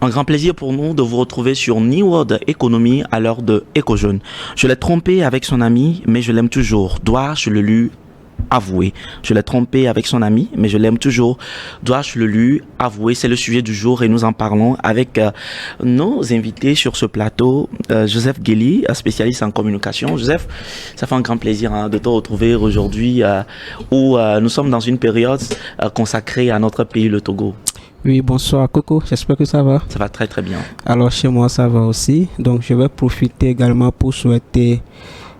Un grand plaisir pour nous de vous retrouver sur New World Economy à l'heure de Éco-Jeune. Je l'ai trompé avec son ami, mais je l'aime toujours. Dois-je le lui avouer? Je l'ai trompé avec son ami, mais je l'aime toujours. Dois-je le lui avouer? C'est le sujet du jour et nous en parlons avec nos invités sur ce plateau. Joseph Guély, spécialiste en communication. Joseph, ça fait un grand plaisir de te retrouver aujourd'hui où nous sommes dans une période consacrée à notre pays, le Togo. Oui, bonsoir Coco, j'espère que ça va. Ça va très très bien. Alors chez moi ça va aussi, donc je vais profiter également pour souhaiter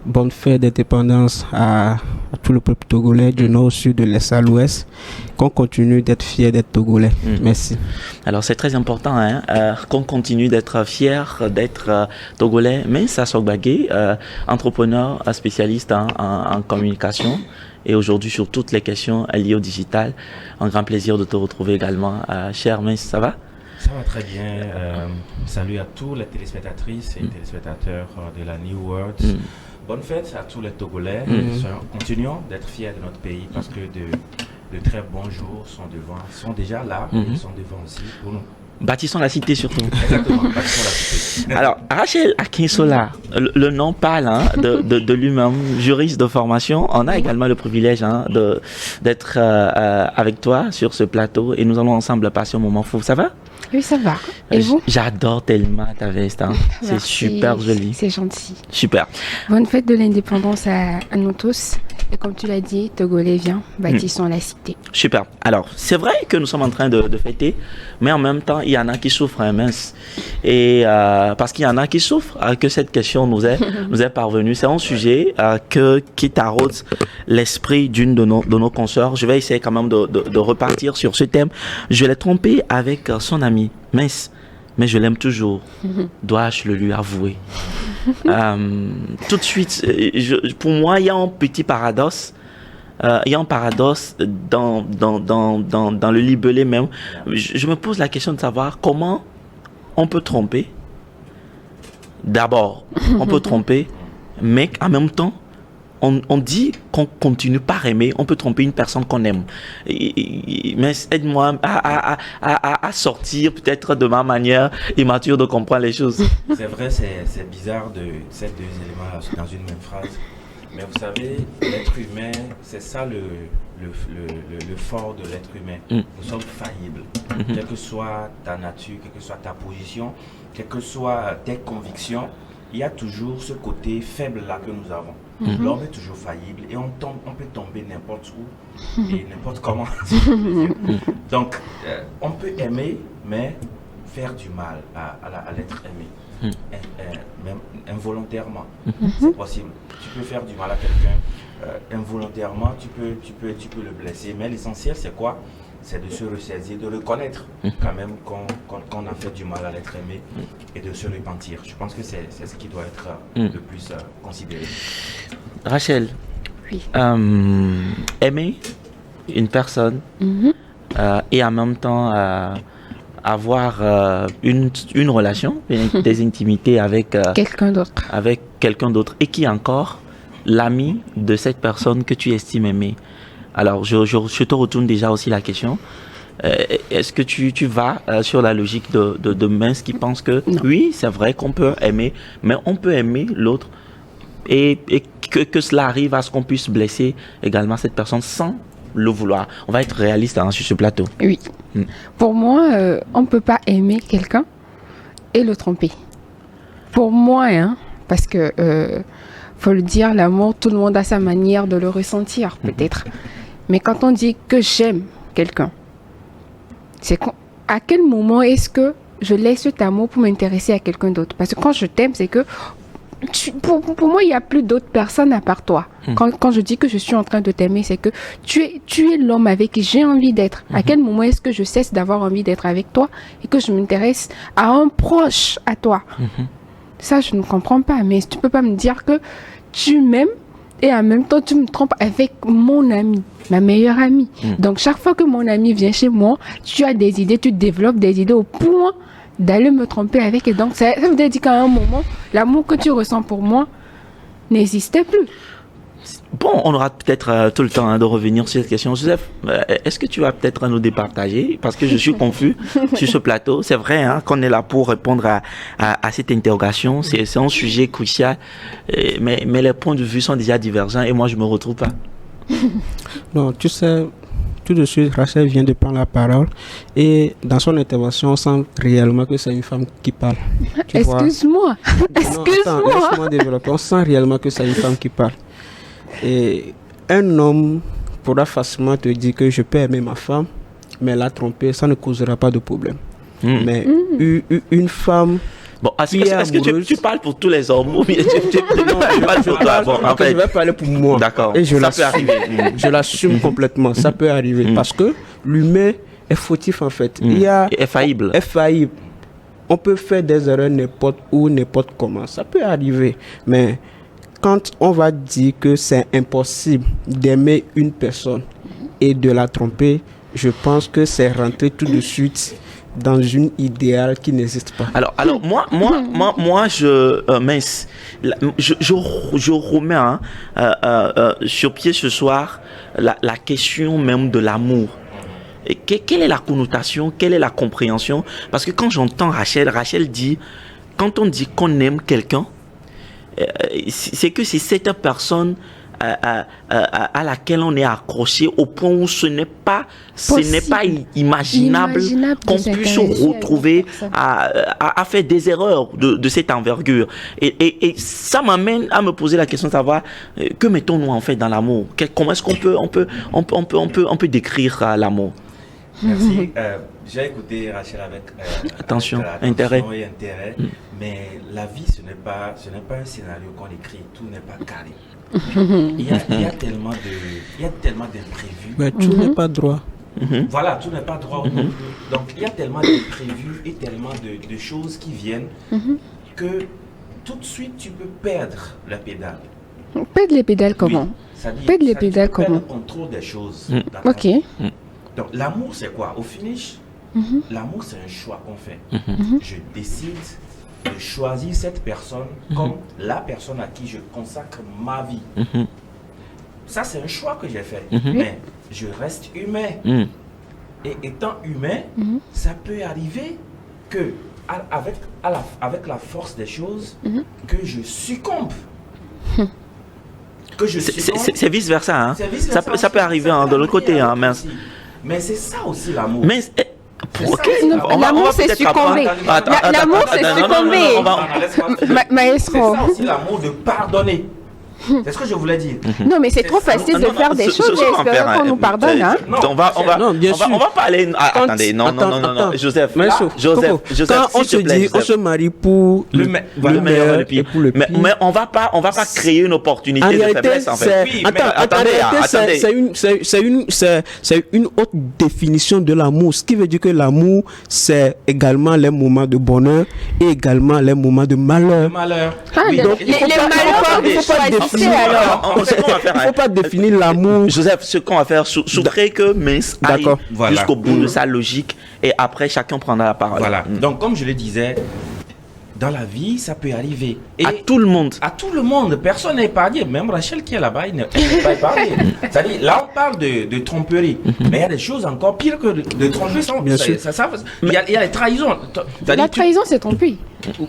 bonne fête d'indépendance à tout le peuple togolais du nord au sud, de l'est à l'ouest, qu'on continue d'être fiers d'être togolais. Merci. Alors c'est très important qu'on continue d'être fiers d'être togolais, mais ça Sogbagé, entrepreneur spécialiste en communication. Et aujourd'hui, sur toutes les questions liées au digital, un grand plaisir de te retrouver également. Cher Mince, ça va? Ça va très bien. Salut à tous les téléspectatrices et téléspectateurs de la New World. Bonne fête à tous les Togolais. Continuons d'être fiers de notre pays parce que de très bons jours sont déjà là et ils sont devant aussi pour nous. Bâtissons la cité surtout. Exactement, bâtissons la cité. Alors, Rachel Akinsola, le nom parle de lui-même, juriste de formation. On a également le privilège d'être avec toi sur ce plateau et nous allons ensemble passer un moment fou. Ça va? Oui, ça va. Et vous? J'adore tellement ta veste. C'est super joli. C'est gentil. Super. Bonne fête de l'indépendance à nous tous. Et comme tu l'as dit, Togolais, viens, bâtissons la cité. Super. Alors, c'est vrai que nous sommes en train de fêter, mais en même temps, il y en a qui souffrent, mince. Et parce qu'il y en a qui souffrent que cette question nous est parvenue. C'est un sujet qui taraude l'esprit d'une de nos consoeurs. Je vais essayer quand même de repartir sur ce thème. Je l'ai trompé avec son ami, mince, mais je l'aime toujours. Dois-je le lui avouer? Tout de suite, pour moi, il y a un petit paradoxe. Il y a un paradoxe dans le libellé même. Je me pose la question de savoir comment on peut tromper. D'abord, on peut tromper, mais en même temps, on dit qu'on continue par aimer. On peut tromper une personne qu'on aime. Mais aide-moi à sortir peut-être de ma manière immature de comprendre les choses. C'est vrai, c'est bizarre de ces deux éléments dans une même phrase. Mais vous savez, l'être humain, c'est ça le fort de l'être humain. Nous sommes faillibles. Quelle que soit ta nature, quelle que soit ta position, quelles que soient tes convictions, il y a toujours ce côté faible-là que nous avons. L'homme est toujours faillible et on peut tomber n'importe où et n'importe comment. Donc, on peut aimer, mais faire du mal à l'être aimé. Même involontairement, c'est possible. Tu peux faire du mal à quelqu'un involontairement, tu peux le blesser. Mais l'essentiel, c'est quoi? C'est de se ressaisir, de reconnaître quand même qu'on a fait du mal à l'être aimé et de se repentir. Je pense que c'est ce qui doit être le plus considéré. Rachel, oui. Aimer une personne et en même temps avoir une relation, des intimités avec quelqu'un d'autre et qui est encore l'ami de cette personne que tu estimes aimer. Alors, je te retourne déjà aussi la question. Est-ce que tu vas sur la logique de Mince qui pense que oui, c'est vrai qu'on peut aimer, mais on peut aimer l'autre et que cela arrive à ce qu'on puisse blesser également cette personne sans le vouloir. On va être réaliste sur ce plateau. Oui. Pour moi, on ne peut pas aimer quelqu'un et le tromper. Pour moi, parce que, faut le dire, l'amour, tout le monde a sa manière de le ressentir, peut-être. Mais quand on dit que j'aime quelqu'un, c'est à quel moment est-ce que je laisse cet amour pour m'intéresser à quelqu'un d'autre? Parce que quand je t'aime, c'est que pour moi, il n'y a plus d'autres personnes à part toi. Quand je dis que je suis en train de t'aimer, c'est que tu es l'homme avec qui j'ai envie d'être. À quel moment est-ce que je cesse d'avoir envie d'être avec toi et que je m'intéresse à un proche à toi? Ça, je ne comprends pas. Mais tu ne peux pas me dire que tu m'aimes et en même temps, tu me trompes avec mon ami, ma meilleure amie. Donc, chaque fois que mon ami vient chez moi, tu as des idées, tu développes des idées au point d'aller me tromper avec. Et donc, ça veut dire qu'à un moment, l'amour que tu ressens pour moi n'existait plus. Bon, on aura peut-être tout le temps de revenir sur cette question. Joseph, est-ce que tu vas peut-être nous départager? Parce que je suis confus sur ce plateau. C'est vrai qu'on est là pour répondre à cette interrogation. C'est un sujet crucial, mais les points de vue sont déjà divergents et moi, je ne me retrouve pas. Non, tu sais, tout de suite, Rachel vient de prendre la parole et dans son intervention, on sent réellement que c'est une femme qui parle. Excuse-moi. Laisse-moi développer. On sent réellement que c'est une femme qui parle. Et un homme pourra facilement te dire que je peux aimer ma femme, mais la tromper, ça ne causera pas de problème. Mais une femme... Bon, est-ce que tu parles pour tous les hommes ou bien tu parles pour toi? Bon, en fait, je vais parler pour moi. D'accord. Et ça peut arriver. Je l'assume complètement. Ça peut arriver. Parce que l'humain est fautif en fait. Il est faillible. Est faillible. On peut faire des erreurs n'importe où, n'importe comment. Ça peut arriver. Mais quand on va dire que c'est impossible d'aimer une personne et de la tromper, je pense que c'est rentrer tout de suite dans une idéale qui n'existe pas. Alors moi, je remets sur pied ce soir la question même de l'amour. Et quelle est la connotation, quelle est la compréhension? Parce que quand j'entends Rachel dit, quand on dit qu'on aime quelqu'un, c'est que c'est cette personne à laquelle on est accroché au point où ce n'est pas imaginable qu'on puisse se retrouver à faire des erreurs de cette envergure. Et ça m'amène à me poser la question de savoir que mettons-nous en fait dans l'amour? Comment est-ce qu'on peut décrire l'amour? Merci. J'ai écouté Rachel avec attention, intérêt. Mais la vie, ce n'est pas un scénario qu'on écrit. Tout n'est pas carré. Il y a tellement d'imprévus. Mais tout n'est pas droit. Voilà, tout n'est pas droit non plus. Donc il y a tellement d'imprévus et tellement de choses qui viennent que tout de suite tu peux perdre la pédale. Perdre les pédales comment? Perdre les pédales comment? Le contrôle des choses. Ok. Donc l'amour c'est quoi? Au finish, l'amour c'est un choix qu'on fait. Je décide de choisir cette personne comme la personne à qui je consacre ma vie. Ça, c'est un choix que j'ai fait. Mais je reste humain. Et étant humain, ça peut arriver que, avec la force des choses, que je succombe. C'est vice-versa. Hein? Ça peut arriver de l'autre côté. Hein, mais c'est ça aussi l'amour. L'amour, c'est succomber. L'amour, c'est succomber. Maestro. C'est ça aussi l'amour de pardonner. C'est ce que je voulais dire. Non, mais c'est trop facile de faire des choses et espérer qu'on nous pardonne. On va pas aller. Attendez, non. Joseph, quand on se dit, on se marie pour le meilleur et le pire. Mais on va pas créer une opportunité de faiblesse en fait. Attendez. C'est une autre définition de l'amour. Ce qui veut dire que l'amour, c'est également les moments de bonheur et également les moments de malheur. Donc, les malheurs, il faut pas définir. Il ne faut pas définir l'amour. Joseph, ce qu'on va faire, souffrir que Mince aille jusqu'au bout de sa logique et après chacun prendra la parole. Voilà. Donc comme je le disais, dans la vie, ça peut arriver. Et à tout le monde. À tout le monde. Personne n'est épargné. Même Rachel qui est là-bas, elle n'est pas épargnée. C'est-à-dire, là, on parle de tromperie. Mais il y a des choses encore pires que de tromper. Bien sûr. Il y a les trahisons. La trahison, c'est tromper.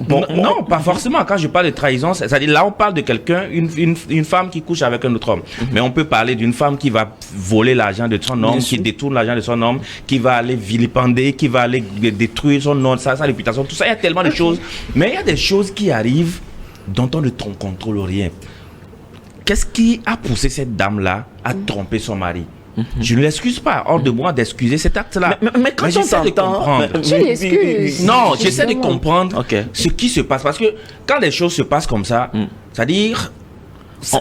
Non, pas forcément. Quand je parle de trahison, c'est-à-dire là, on parle de quelqu'un, une femme qui couche avec un autre homme. Mais on peut parler d'une femme qui va voler l'argent de son homme, qui détourne l'argent de son homme, qui va aller vilipender, qui va aller détruire son nom, sa réputation, tout ça. Il y a tellement de choses. Mais il y a des choses qui arrivent dont on ne contrôle rien. Qu'est-ce qui a poussé cette dame-là à tromper son mari? Je ne l'excuse pas. Hors de moi d'excuser cet acte-là. Mais quand j'essaie de comprendre... Tu l'excuses. Non, j'essaie de comprendre ce qui se passe. Parce que quand les choses se passent comme ça, c'est-à-dire...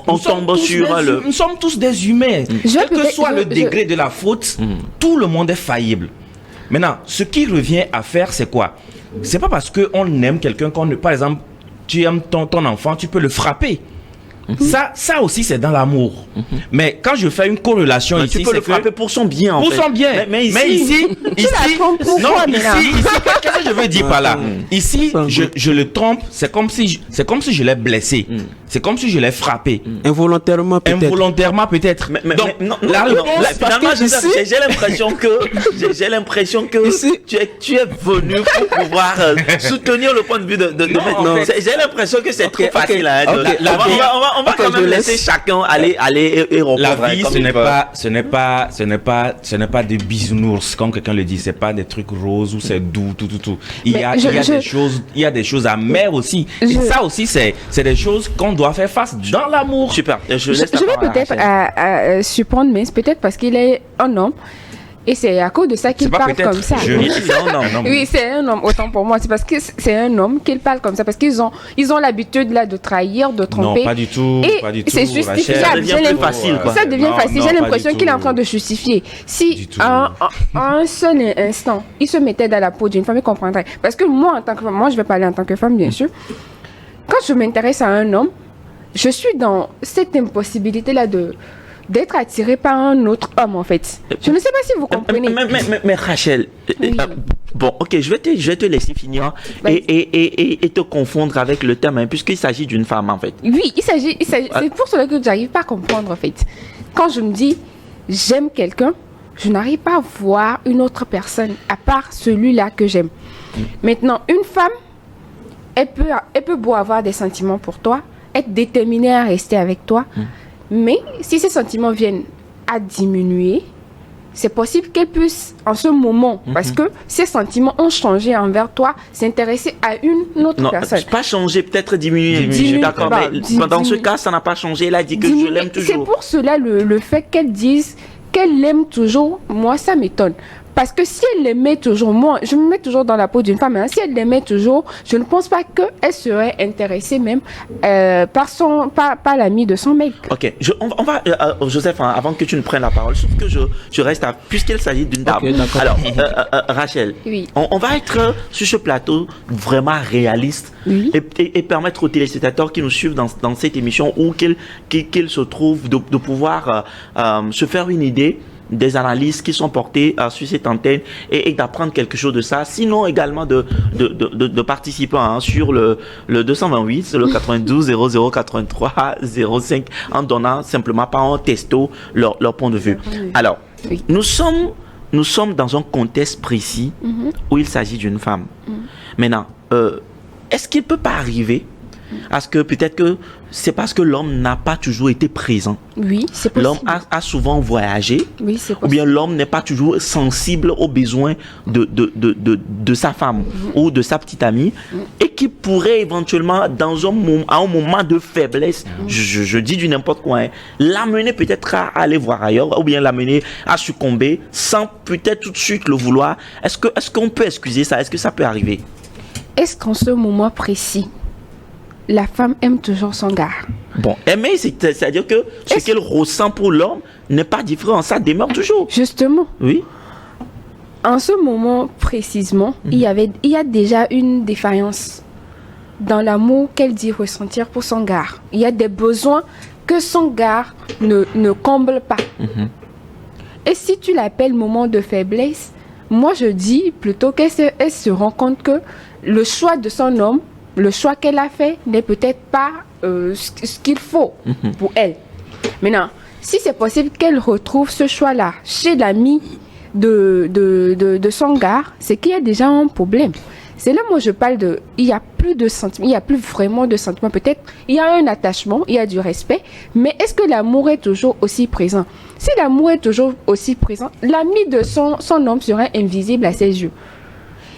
On tombe sur le... Nous sommes tous des humains. Quel que soit le degré de la faute, tout le monde est faillible. Maintenant, ce qui revient à faire, c'est quoi? C'est pas parce qu'on aime quelqu'un qu'on ne... Par exemple, tu aimes ton enfant, tu peux le frapper. Ça aussi, c'est dans l'amour. Mais quand je fais une corrélation Mais ici, tu peux le c'est que frapper pour son bien, en pour fait. son bien. Mais ici, Qu'est-ce que je veux dire par là? Ici, je le trompe, c'est comme si je l'ai blessé. C'est comme si je l'ai frappé. Involontairement peut-être. Involontairement peut-être. Donc, la réponse, finalement, ici- j'ai l'impression que Ici- tu es venu pour pouvoir soutenir le point de vue de en fait- j'ai l'impression que c'est trop facile. Hein, ok, on va ok, quand même je laisser laisse. chacun aller et reprendre. la vie, comme ce il n'est peut. ce n'est pas des bisounours, comme quelqu'un le dit. C'est pas des trucs roses ou c'est doux, tout. Il Mais y a des choses amères aussi. Et ça aussi, c'est des choses qu'on doit faire face dans l'amour. Super. Je laisse Je la vais parole à peut-être Rachel. surprendre, mais c'est peut-être parce qu'il est un homme. Et c'est à cause de ça qu'il C'est pas parle peut-être, comme ça. je- Oui, c'est un homme. Oui, c'est un homme, autant pour moi. C'est parce que c'est un homme qu'il parle comme ça. Parce qu'ils ont l'habitude là de trahir, de tromper. Non, pas du tout. Et pas du tout. c'est justifiable. Rachel. Ça devient plus facile, quoi. Ça devient Non, facile. non, J'ai pas l'impression du qu'il est en tout. train de justifier. Du Si tout. à un seul instant, il se mettait dans la peau d'une femme, il comprendrait. Parce que moi, en tant que femme, moi, je vais parler en tant que femme, bien sûr. Quand je m'intéresse à un homme, je suis dans cette impossibilité-là d'être attirée par un autre homme, en fait. Je ne sais pas si vous comprenez. Mais Rachel, Oui. bon, ok, je vais te laisser finir Vas-y. et te confondre avec le thème, hein, puisqu'il s'agit d'une femme, en fait. Oui, c'est pour cela que j'arrive pas à comprendre, en fait. Quand je me dis, j'aime quelqu'un, je n'arrive pas à voir une autre personne, à part celui-là que j'aime. Maintenant, une femme, elle peut beau avoir des sentiments pour toi, être déterminée à rester avec toi, mais si ces sentiments viennent à diminuer, c'est possible qu'elle puisse, en ce moment, parce que ces sentiments ont changé envers toi, s'intéresser à une autre Non, personne. pas changer, peut-être diminuer. Diminuer, D'accord, bah, mais diminuer. dans ce cas, ça n'a pas changé. Elle a dit que je Diminuer. l'aime C'est toujours. pour cela le fait qu'elle dise qu'elle l'aime toujours, moi ça m'étonne. Parce que si elle l'aimait toujours, moi je me mets toujours dans la peau d'une femme, hein, si elle l'aimait toujours, je ne pense pas qu'elle serait intéressée même par l'ami de son mec. Ok, on va, Joseph, hein, avant que tu ne prennes la parole, sauf que je reste à, puisqu'il s'agit d'une dame. Ok, d'accord. Alors, Rachel, Oui. on va être sur ce plateau vraiment réaliste Oui. et permettre aux téléspectateurs qui nous suivent dans cette émission ou qu'ils se trouvent de pouvoir se faire une idée des analyses qui sont portées sur cette antenne et d'apprendre quelque chose de ça. Sinon également de participer hein, sur le 228, le 92 00 83 05 en donnant simplement par un texto leur point de vue. Alors, Oui. nous sommes dans un contexte précis où il s'agit d'une femme. Maintenant, est-ce qu'il ne peut pas arriver à ce que peut-être que c'est parce que l'homme n'a pas toujours été présent. Oui, c'est possible. L'homme a souvent voyagé, Oui, c'est ou possible. bien l'homme n'est pas toujours sensible aux besoins de sa femme ou de sa petite amie, et qui pourrait éventuellement, à un moment de faiblesse, je dis du n'importe quoi, hein, l'amener peut-être à aller voir ailleurs, ou bien l'amener à succomber sans peut-être tout de suite le vouloir. Est-ce qu'on peut excuser ça? Est-ce que ça peut arriver? Est-ce qu'en ce moment précis, la femme aime toujours son gars? Bon, aimer, c'est-à-dire que ce qu'elle ressent pour l'homme n'est pas différent, ça demeure toujours. Justement, Oui. en ce moment précisément, il y a déjà une défaillance dans l'amour qu'elle dit ressentir pour son gars. Il y a des besoins que son gars ne comble pas. Et si tu l'appelles moment de faiblesse, moi je dis plutôt qu'elle se rend compte que le choix de son homme, le choix qu'elle a fait n'est peut-être pas ce qu'il faut pour elle. Maintenant, si c'est possible qu'elle retrouve ce choix-là chez l'ami de son gars, c'est qu'il y a déjà un problème. C'est là, moi, je parle il n'y a plus de sentiments, il n'y a plus vraiment de sentiments. Peut-être, il y a un attachement, il y a du respect, mais est-ce que l'amour est toujours aussi présent? Si l'amour est toujours aussi présent, l'ami de son homme serait invisible à ses yeux.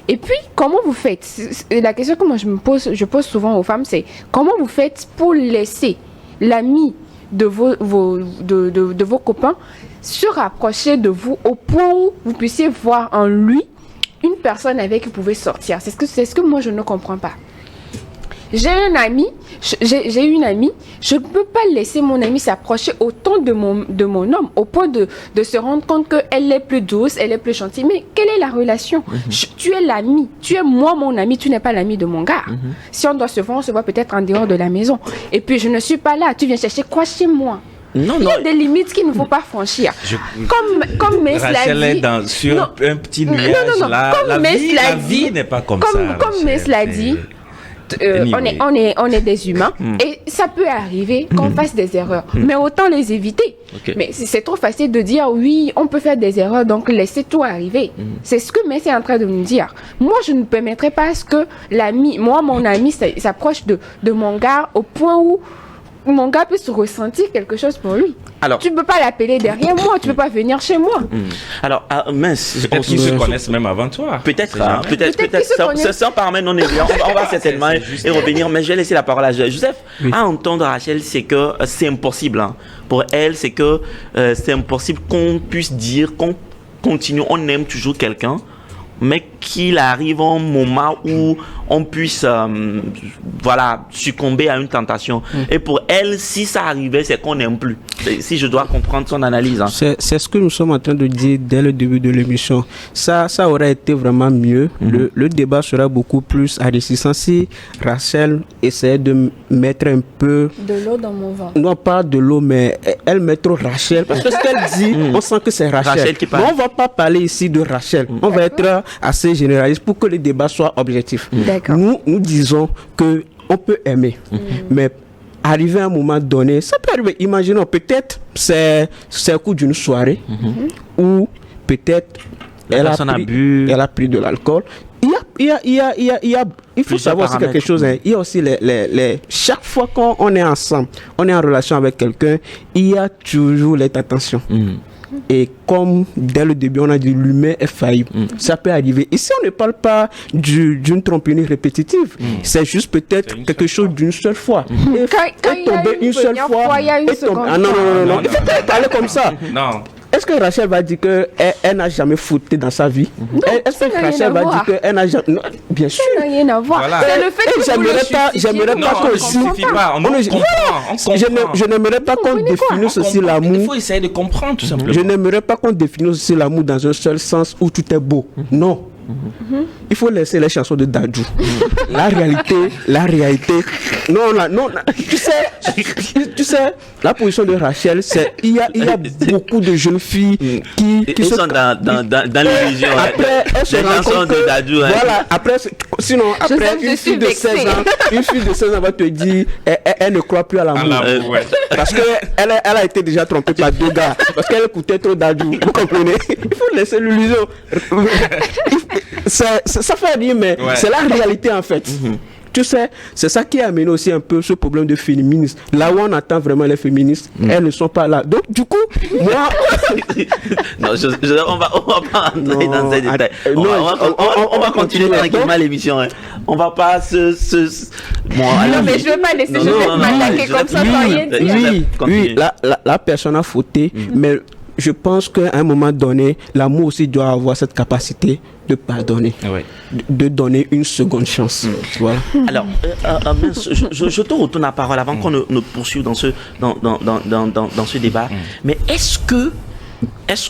Et puis, comment vous faites? La question que moi je pose souvent aux femmes, c'est comment vous faites pour laisser l'ami de vos copains se rapprocher de vous au point où vous puissiez voir en lui une personne avec qui vous pouvez sortir? C'est ce que moi je ne comprends pas. J'ai un ami, j'ai une amie, je ne peux pas laisser mon amie s'approcher autant de mon homme, au point de se rendre compte qu'elle est plus douce, elle est plus gentille. Mais quelle est la relation? Tu es l'ami, tu es moi mon ami, tu n'es pas l'ami de mon gars. Si on doit se voir, on se voit peut-être en dehors de la maison. Et puis je ne suis pas là, tu viens chercher quoi chez moi? Non, Il y a des limites qu'il ne faut pas franchir. Comme Mess Rachel l'a est dit. sur un petit nuage. Non. Comme Mess l'a la vie n'est pas comme ça. Comme Mess l'a dit. Anyway. On est des humains et ça peut arriver qu'on fasse des erreurs, mais autant les éviter. Ok. Mais c'est trop facile de dire oui, on peut faire des erreurs, donc laissez tout arriver. C'est ce que Messi est en train de nous dire. Moi, je ne permettrai pas à ce que mon ami s'approche de mon gars au point où mon gars peut se ressentir quelque chose pour lui. Alors, Tu ne peux pas l'appeler derrière moi, tu ne peux pas venir chez moi. alors mince. Peut-être qu'ils se connaissent même avant toi. Peut-être, C'est hein, jamais. peut-être, Peut-être qu'ils se ça, connaissent. ça paraît non évident. On va certainement y revenir, mais je vais laisser la parole à Joseph. À entendre Rachel, c'est que c'est impossible. Hein. Pour elle, c'est que c'est impossible qu'on puisse dire qu'on continue, on aime toujours quelqu'un, mais qu'il arrive un moment où on puisse succomber à une tentation. Et pour elle, si ça arrivait, c'est qu'on n'aime plus. Si je dois comprendre son analyse. Hein. C'est ce que nous sommes en train de dire dès le début de l'émission. Ça aurait été vraiment mieux. Le débat sera beaucoup plus enrichissant si Rachel essayait de mettre un peu, De l'eau dans mon ventre. non pas de l'eau, mais elle met trop Rachel. Parce que ce qu'elle dit, on sent que c'est Rachel. Rachel qui parle. Mais on ne va pas parler ici de Rachel. On va être assez généraliste pour que le débat soit objectif. D'accord. Nous disons que on peut aimer, mais arriver à un moment donné, ça peut arriver. Imaginons, peut-être c'est au cours d'une soirée où peut-être elle personne a bu. elle a pris de l'alcool. Il faut Plusieurs savoir aussi quelque paramètres. chose. Hein. Il y a aussi chaque fois qu'on est ensemble, on est en relation avec quelqu'un, il y a toujours les tentations. Et comme dès le début on a dit l'humain est faillible, ça peut arriver. Ici on ne parle pas d'une tromperie répétitive, c'est juste peut-être quelque chose d'une seule fois. Et Quand il y a tomber une première fois, il y a une et tomber- seconde Ah non, fois. non, il faut pas parler comme ça. Non. Est-ce que Rachel va dire qu'elle n'a jamais fouté dans sa vie? Est-ce ça que n'a rien à Rachel va voir. dire qu'elle n'a jamais... Non, bien sûr. Ça n'a rien à voir. Voilà. C'est le fait que vous le j'aimerais Non, pas on que ne si... justifie pas. On on ne- comprend. On comprend. Je n'aimerais pas qu'on définisse aussi Il l'amour. faut essayer de comprendre tout simplement. Je n'aimerais pas qu'on définisse aussi l'amour dans un seul sens où tout est beau. Non. Il faut laisser les chansons de Dadju. La réalité. Non, tu sais, la position de Rachel, c'est il y a beaucoup de jeunes filles qui Ils se sont dans l'illusion. après, elle se Les rend chansons compte de que, Dadju, hein. voilà, après, sinon, après, Joseph, je une suis fille de vexée. 16 ans, une fille de 16 ans va te dire, elle ne croit plus à l'amour. l'amour, ouais. Parce qu'elle a été déjà trompée par deux gars. Parce qu'elle écoutait trop Dadju. Vous comprenez? Il faut laisser l'illusion. Ça fait rire, mais Ouais. c'est la réalité en fait. Tu sais, c'est ça qui a amené aussi un peu ce problème de féminisme. Là où on attend vraiment les féministes, elles ne sont pas là. Donc, du coup, moi. Non, on va pas entrer Non, dans ces détails. non, On va continuer continue. tranquillement l'émission. Hein. On va pas Bon, allez. Non, mais je ne veux pas laisser Non, Joseph non, m'attaquer non, comme ça oui, sans rien oui, dire. oui. Continue. La personne a fauté, mais je pense qu'à un moment donné, l'amour aussi doit avoir cette capacité de pardonner, Ouais. de donner une seconde chance. Voilà. Alors, mince, je te retourne la parole avant qu'on ne poursuive dans ce débat. Mais est-ce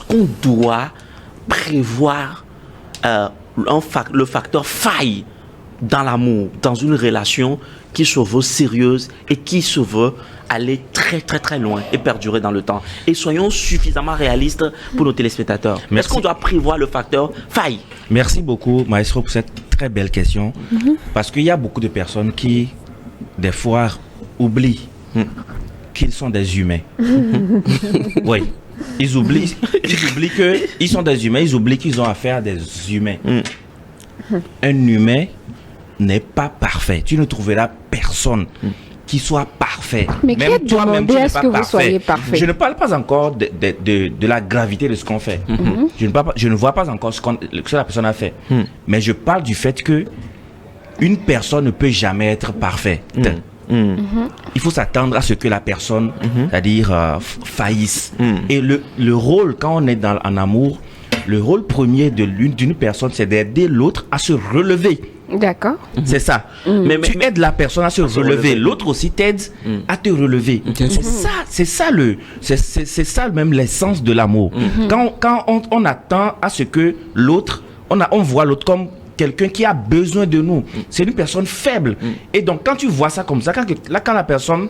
qu'on doit prévoir le facteur faille dans l'amour, dans une relation qui se veut sérieuse et qui se veut aller très très très loin et perdurer dans le temps? Et soyons suffisamment réalistes pour nos téléspectateurs. Merci. Est-ce qu'on doit prévoir le facteur faille? Merci beaucoup, Maestro, pour cette très belle question. Parce qu'il y a beaucoup de personnes qui, des fois, oublient qu'ils sont des humains. Oui. Ils oublient qu'ils sont des humains, ils oublient qu'ils ont affaire à des humains. Un humain n'est pas parfait. Tu ne trouveras personne qui soit parfait. Mais qui a toi-même, demandé tu n'es à ce pas que vous parfait. soyez parfait? Je ne parle pas encore de la gravité de ce qu'on fait. Je ne vois pas encore ce que la personne a fait. Mais je parle du fait que une personne ne peut jamais être parfaite. Il faut s'attendre à ce que la personne, c'est-à-dire faillisse. Et le rôle, quand on est en amour, le rôle premier d'une personne, c'est d'aider l'autre à se relever. D'accord. C'est ça. Tu aides la personne à se relever. L'autre aussi t'aide à te relever. C'est ça même l'essence de l'amour. Quand on attend à ce que l'autre, on voit l'autre comme quelqu'un qui a besoin de nous. C'est une personne faible. Et donc, quand tu vois ça comme ça, quand la personne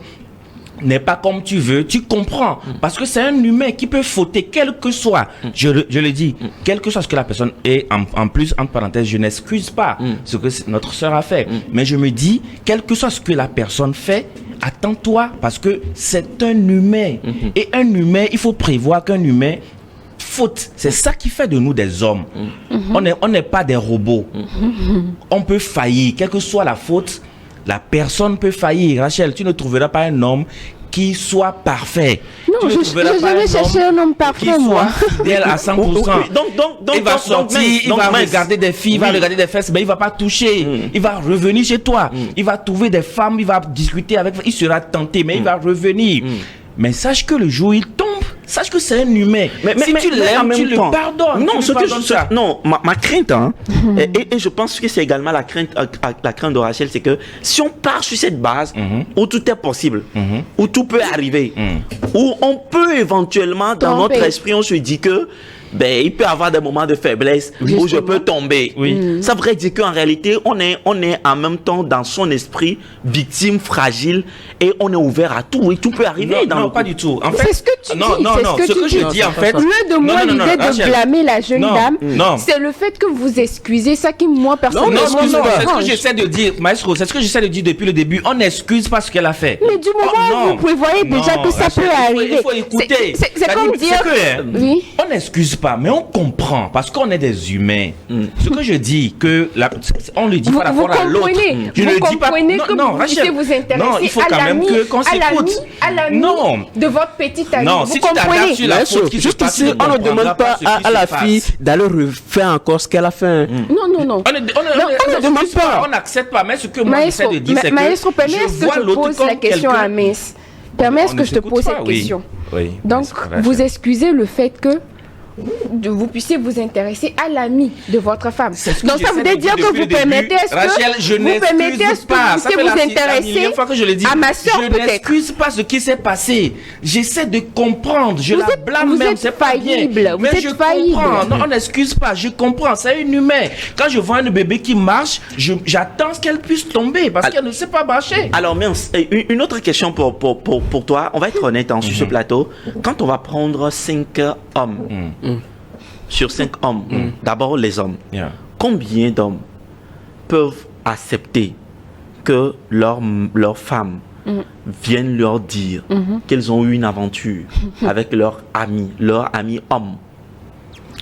n'est pas comme tu veux, tu comprends. Parce que c'est un humain qui peut fauter, quel que soit. Je le dis, quel que soit ce que la personne est. En plus, entre parenthèses, je n'excuse pas ce que notre sœur a fait. Mais je me dis, quel que soit ce que la personne fait, attends-toi, parce que c'est un humain. Et un humain, il faut prévoir qu'un humain faute. C'est ça qui fait de nous des hommes. On n'est pas des robots. On peut faillir, quelle que soit la faute. La personne peut faillir. Rachel, tu ne trouveras pas un homme qui soit parfait. Non, je vais chercher un homme parfait, moi. Fidèle à 100%. Donc, il va sortir, il va regarder des filles, il va regarder des fesses, mais il ne va pas toucher. Il va revenir chez toi. Il va trouver des femmes, il va discuter avec, il sera tenté, mais il va revenir. Mais sache que le jour où il tombe, sache que c'est un humain. Mais si tu l'aimes, tu le pardonnes. Non, ma crainte, et je pense que c'est également la crainte de Rachel, c'est que si on part sur cette base où tout est possible, où tout peut arriver, où on peut éventuellement, dans notre esprit, on se dit que il peut y avoir des moments de faiblesse où je peux tomber. Ça voudrait dire qu'en réalité, on est en même temps dans son esprit victime, fragile, et on est ouvert à tout, et tout peut arriver. Non, pas du tout. En fait, c'est ce que tu dis. Non, ce que je dis en fait. Au lieu de moi, l'idée de blâmer la jeune dame, c'est le fait que vous excusez ça qui, moi, personnellement, non, c'est ce que j'essaie de dire, Maestro, c'est ce que j'essaie de dire depuis le début. On n'excuse pas ce qu'elle a fait. Mais du moment où vous prévoyez déjà que ça peut arriver. Il faut écouter. C'est comme dire. Oui. On n'excuse pas, mais on comprend parce qu'on est des humains. Ce que je dis, on le dit par rapport à l'autre. Je ne dis pas. Non, Rachel. Vous non, il faut quand même qu'on s'écoute. À l'ami de votre petite amie. Non, si tu t'attardes sur la faute qui se passe, ici, on ne demande pas à la fille d'aller refaire encore ce qu'elle a fait. Non. On ne demande pas. On n'accepte pas. Mais ce que moi j'essaie de dire, c'est que Maestro, permets que je pose la question à Miss. Permets que je te pose cette question. Donc, vous excusez le fait que vous puissiez vous intéresser à l'ami de votre femme. Donc ça veut dire que vous permettez Rachel, je n'excuse pas. Ça fait la intéresser fois que je le dis. À ma soeur, je n'excuse pas ce qui s'est passé. J'essaie de comprendre. Je la blâme même. C'est pas bien. Mais je comprends. Non, on n'excuse pas. Je comprends. C'est un humain. Quand je vois un bébé qui marche, j'attends qu'elle puisse tomber parce qu'elle ne sait pas marcher. Alors, une autre question pour toi. On va être honnête sur ce plateau. Quand on va prendre 5 hommes, sur 5 hommes, d'abord les hommes, combien d'hommes peuvent accepter que leur femme vienne leur dire qu'ils ont eu une aventure avec leur ami homme?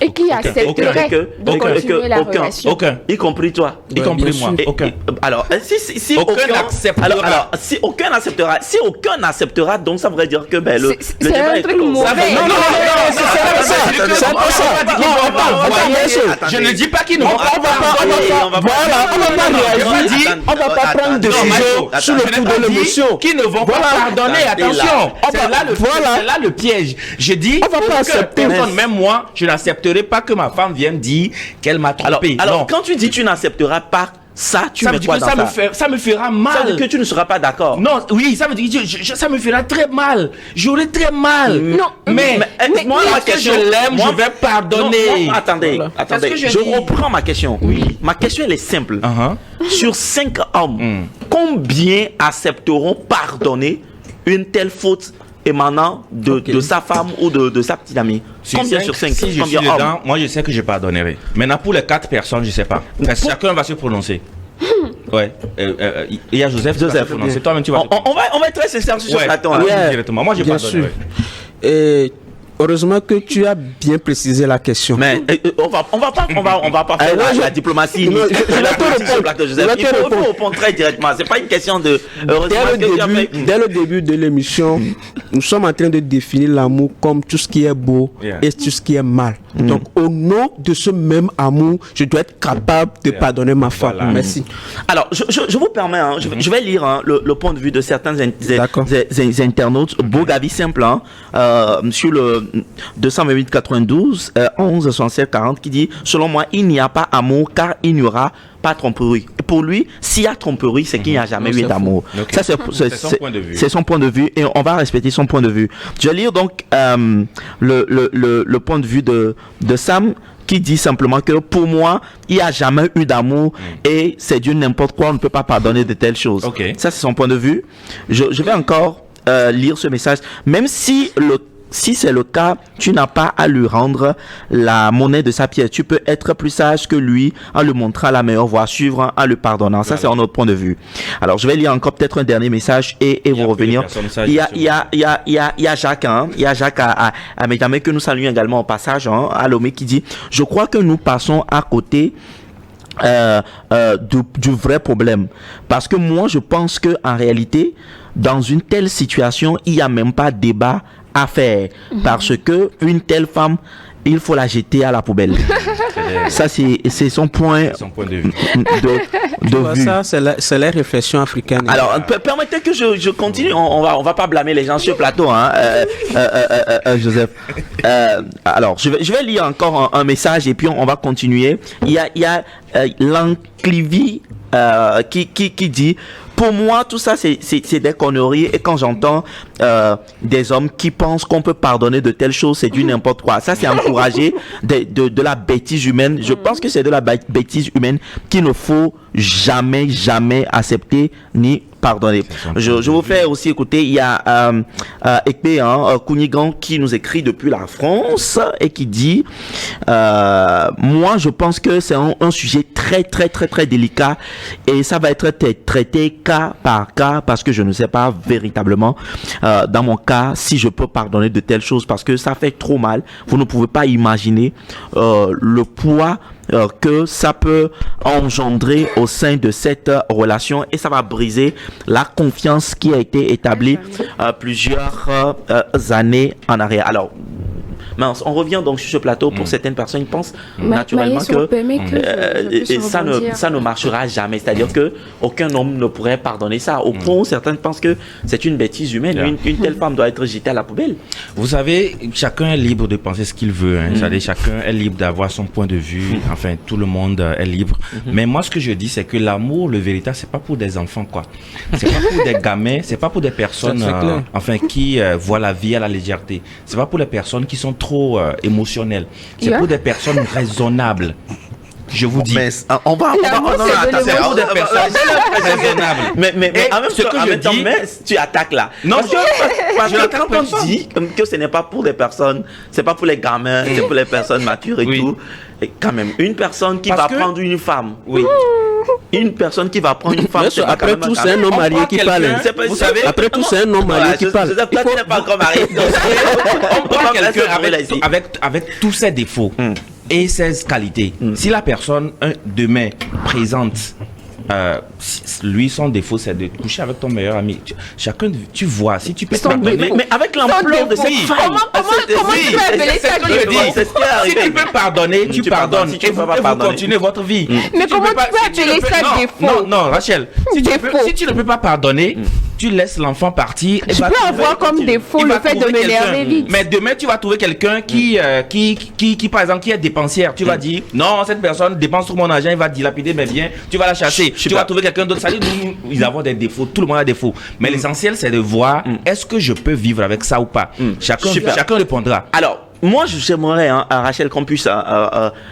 Et qui accepterait de continuer la relation? Aucun. Y compris toi. Y compris moi. Aucun. Alors, si aucun acceptera. Alors, si aucun acceptera, donc ça voudrait dire que le débat est clos. Non, je ne dis pas qu'ils ne vont pas pardonner. On va pas prendre de décision sur le coup de l'émotion. Qui ne vont pas pardonner. Attention. C'est là le piège. Je dis que personne, même moi, je n'accepterai pas que ma femme vienne dire qu'elle m'a trompé. Alors, quand tu dis tu n'accepteras pas ça, tu mets quoi dans ça? Ça me fera mal. Ça veut dire que tu ne seras pas d'accord. Non, oui, ça veut dire que ça me fera très mal. J'aurai très mal. Non, mais moi, parce que je l'aime, je vais pardonner. Non, attendez. Je reprends ma question. Oui. Ma question, elle est simple. Sur 5 hommes, combien accepteront pardonner une telle faute émanant de sa femme ou de sa petite amie? Combien sur 5? Si je suis dedans, moi je sais que je pardonnerai. Maintenant pour les 4 personnes, je sais pas. Chacun va se prononcer. Ouais. Il y a Joseph. C'est toi-même tu vas. On va être très sincère sur ce plateau. Directement. Moi je pardonnerai. Et heureusement que tu as bien précisé la question. Mais on va pas faire la diplomatie. Il faut répondre très directement. C'est pas une question de. Dès le début de l'émission, nous sommes en train de définir l'amour comme tout ce qui est beau et tout ce qui est mal. Donc, au nom de ce même amour, je dois être capable de pardonner ma femme. Voilà. Merci. Alors, je vous permets, je vais lire le point de vue de certains internautes. Beau Gavi simple sur 228 92 11 67 40 qui dit selon moi il n'y a pas amour car il n'y aura pas tromperie. Et pour lui, s'il y a tromperie, c'est qu'il n'y a jamais eu d'amour. Okay. Ça, c'est son point de vue. C'est son point de vue et on va respecter son point de vue. Je vais lire donc le point de vue de Sam qui dit simplement que pour moi, il n'y a jamais eu d'amour et c'est Dieu n'importe quoi, on ne peut pas pardonner de telles choses. Okay. Ça, c'est son point de vue. Je vais encore lire ce message. Même si c'est le cas, tu n'as pas à lui rendre la monnaie de sa pièce. Tu peux être plus sage que lui en lui montrant la meilleure voie, suivre en lui pardonnant. Ça, c'est un autre point de vue. Alors, je vais lire encore peut-être un dernier message et vous revenir. Il y a Jacques, il y a Jacques à Médamé que nous saluons également au passage, à Lomé qui dit, je crois que nous passons à côté du vrai problème. Parce que moi, je pense que en réalité, dans une telle situation, il n'y a même pas débat à faire parce que une telle femme il faut la jeter à la poubelle. Ça c'est son point de vue. de vue. Ça c'est la réflexion africaine. Alors permettez que je continue. On va pas blâmer les gens sur le plateau, Joseph. Alors je vais lire encore un message et puis on va continuer. Il y a Lanclivy qui dit pour moi, tout ça, c'est des conneries. Et quand j'entends des hommes qui pensent qu'on peut pardonner de telles choses, c'est du n'importe quoi. Ça, c'est encourager de la bêtise humaine. Je pense que c'est de la bêtise humaine qu'il ne faut jamais accepter ni pardonner. Je vous fais aussi écouter, il y a Ekpe Kounigan qui nous écrit depuis la France et qui dit moi je pense que c'est un sujet très délicat et ça va être traité cas par cas parce que je ne sais pas véritablement dans mon cas si je peux pardonner de telles choses parce que ça fait trop mal. Vous ne pouvez pas imaginer le poids que ça peut engendrer au sein de cette relation et ça va briser la confiance qui a été établie plusieurs années en arrière. Alors, on revient donc sur ce plateau pour certaines personnes qui pensent naturellement que ça ne marchera jamais. C'est-à-dire que aucun homme ne pourrait pardonner ça. Au point où certains pensent que c'est une bêtise humaine. Une telle femme doit être jetée à la poubelle. Vous savez, chacun est libre de penser ce qu'il veut. C'est-à-dire chacun est libre d'avoir son point de vue. Enfin, tout le monde est libre. Mais moi, ce que je dis, c'est que l'amour, le véritable, c'est pas pour des enfants, quoi. C'est pas pour des gamins. C'est pas pour des personnes, qui voient la vie à la légèreté. C'est pas pour les personnes qui sont trop émotionnelles. C'est pour des personnes raisonnables. Je vous dis. Mais on va c'est pour des personnes raisonnables. Mais en même temps, tu attaques là. Non, parce que quand on dit que ce n'est pas pour des personnes, c'est pas pour les gamins, c'est pour les personnes matures et tout. Et quand même, une personne qui va prendre une femme. Oui. Une personne qui va prendre une femme. Après tout, c'est un homme marié qui parle. Vous savez, après tout, c'est un homme marié qui parle. Toi, tu n'es pas encore marié. On prend quelqu'un avec tous ses défauts et ses qualités. Si la personne, demain, présente lui, son défaut, c'est de coucher avec ton meilleur ami. Chacun, tu vois, si tu peux pardonner. Mais avec l'ampleur de cette faille. Comment tu peux appeler ça défaut? Si tu peux pardonner, tu pardonnes. Et vous continuez votre vie. Mais comment tu peux appeler ça défaut? Non, Rachel. Si tu ne peux pas pardonner, tu laisses l'enfant partir. Je peux avoir comme défaut le fait de m'énerver vite. Mais demain, tu vas trouver quelqu'un qui, par exemple, qui est dépensière. Tu vas dire, non, cette personne dépense tout mon argent, il va dilapider mes biens. Tu vas la chasser. Tu vas trouver quelqu'un d'autre. Ça dit, nous avons des défauts. Tout le monde a des défauts. Mais l'essentiel, c'est de voir, est-ce que je peux vivre avec ça ou pas? Chacun répondra. Alors, moi, j'aimerais, Rachel, qu'on puisse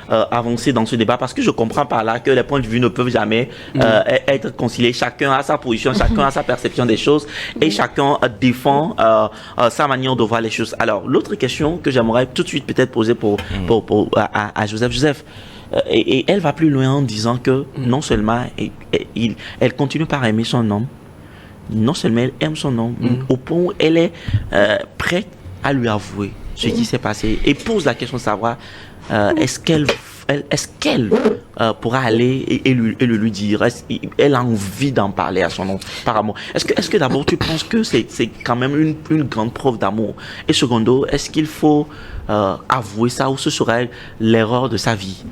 avancer dans ce débat parce que je comprends par là que les points de vue ne peuvent jamais être conciliés. Chacun a sa position, chacun a sa perception des choses et chacun défend sa manière de voir les choses. Alors, l'autre question que j'aimerais tout de suite peut-être poser à Joseph. Joseph, et elle va plus loin en disant que non seulement elle continue par aimer son homme, non seulement elle aime son homme, au point où elle est prête à lui avouer ce qui s'est passé et pose la question de savoir est-ce qu'elle pourra aller et lui dire, elle a envie d'en parler à son homme par amour. Est-ce que d'abord tu penses que c'est quand même une grande preuve d'amour et secondo, est-ce qu'il faut avouer ça ou ce serait l'erreur de sa vie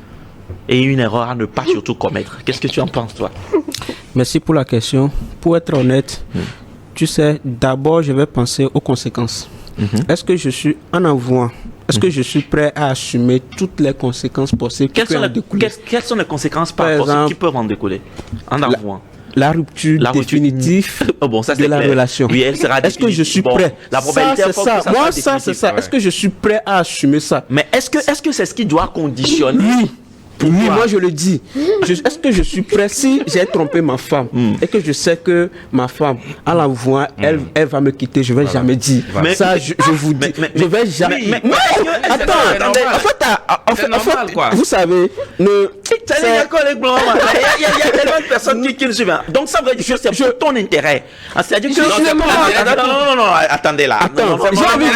et une erreur à ne pas surtout commettre? Qu'est-ce que tu en penses, toi? Merci pour la question. Pour être honnête, tu sais, d'abord je vais penser aux conséquences. est-ce que je suis en avouant, est-ce que je suis prêt à assumer toutes les conséquences possibles Quelles sont les conséquences possibles qui peuvent en découler en avouant? La rupture définitive de la relation. Oui, elle sera Est-ce que je suis prêt? La probabilité c'est ça. Moi, ça, c'est ça. Ouais. Est-ce que je suis prêt à assumer ça? Mais est-ce que c'est ce qui doit conditionner? Oui. Oui, moi je le dis. Est-ce que je suis prêt si j'ai trompé ma femme et que je sais que ma femme, en la voyant, elle va me quitter, je vais jamais dire. Mais, ça, je vous dis, je vais jamais. Attendez, en fait, vous savez, il y a tellement de personnes qui le suivent. Donc ça veut dire que c'est pour ton intérêt. C'est-à-dire que non, attendez là. J'ai envie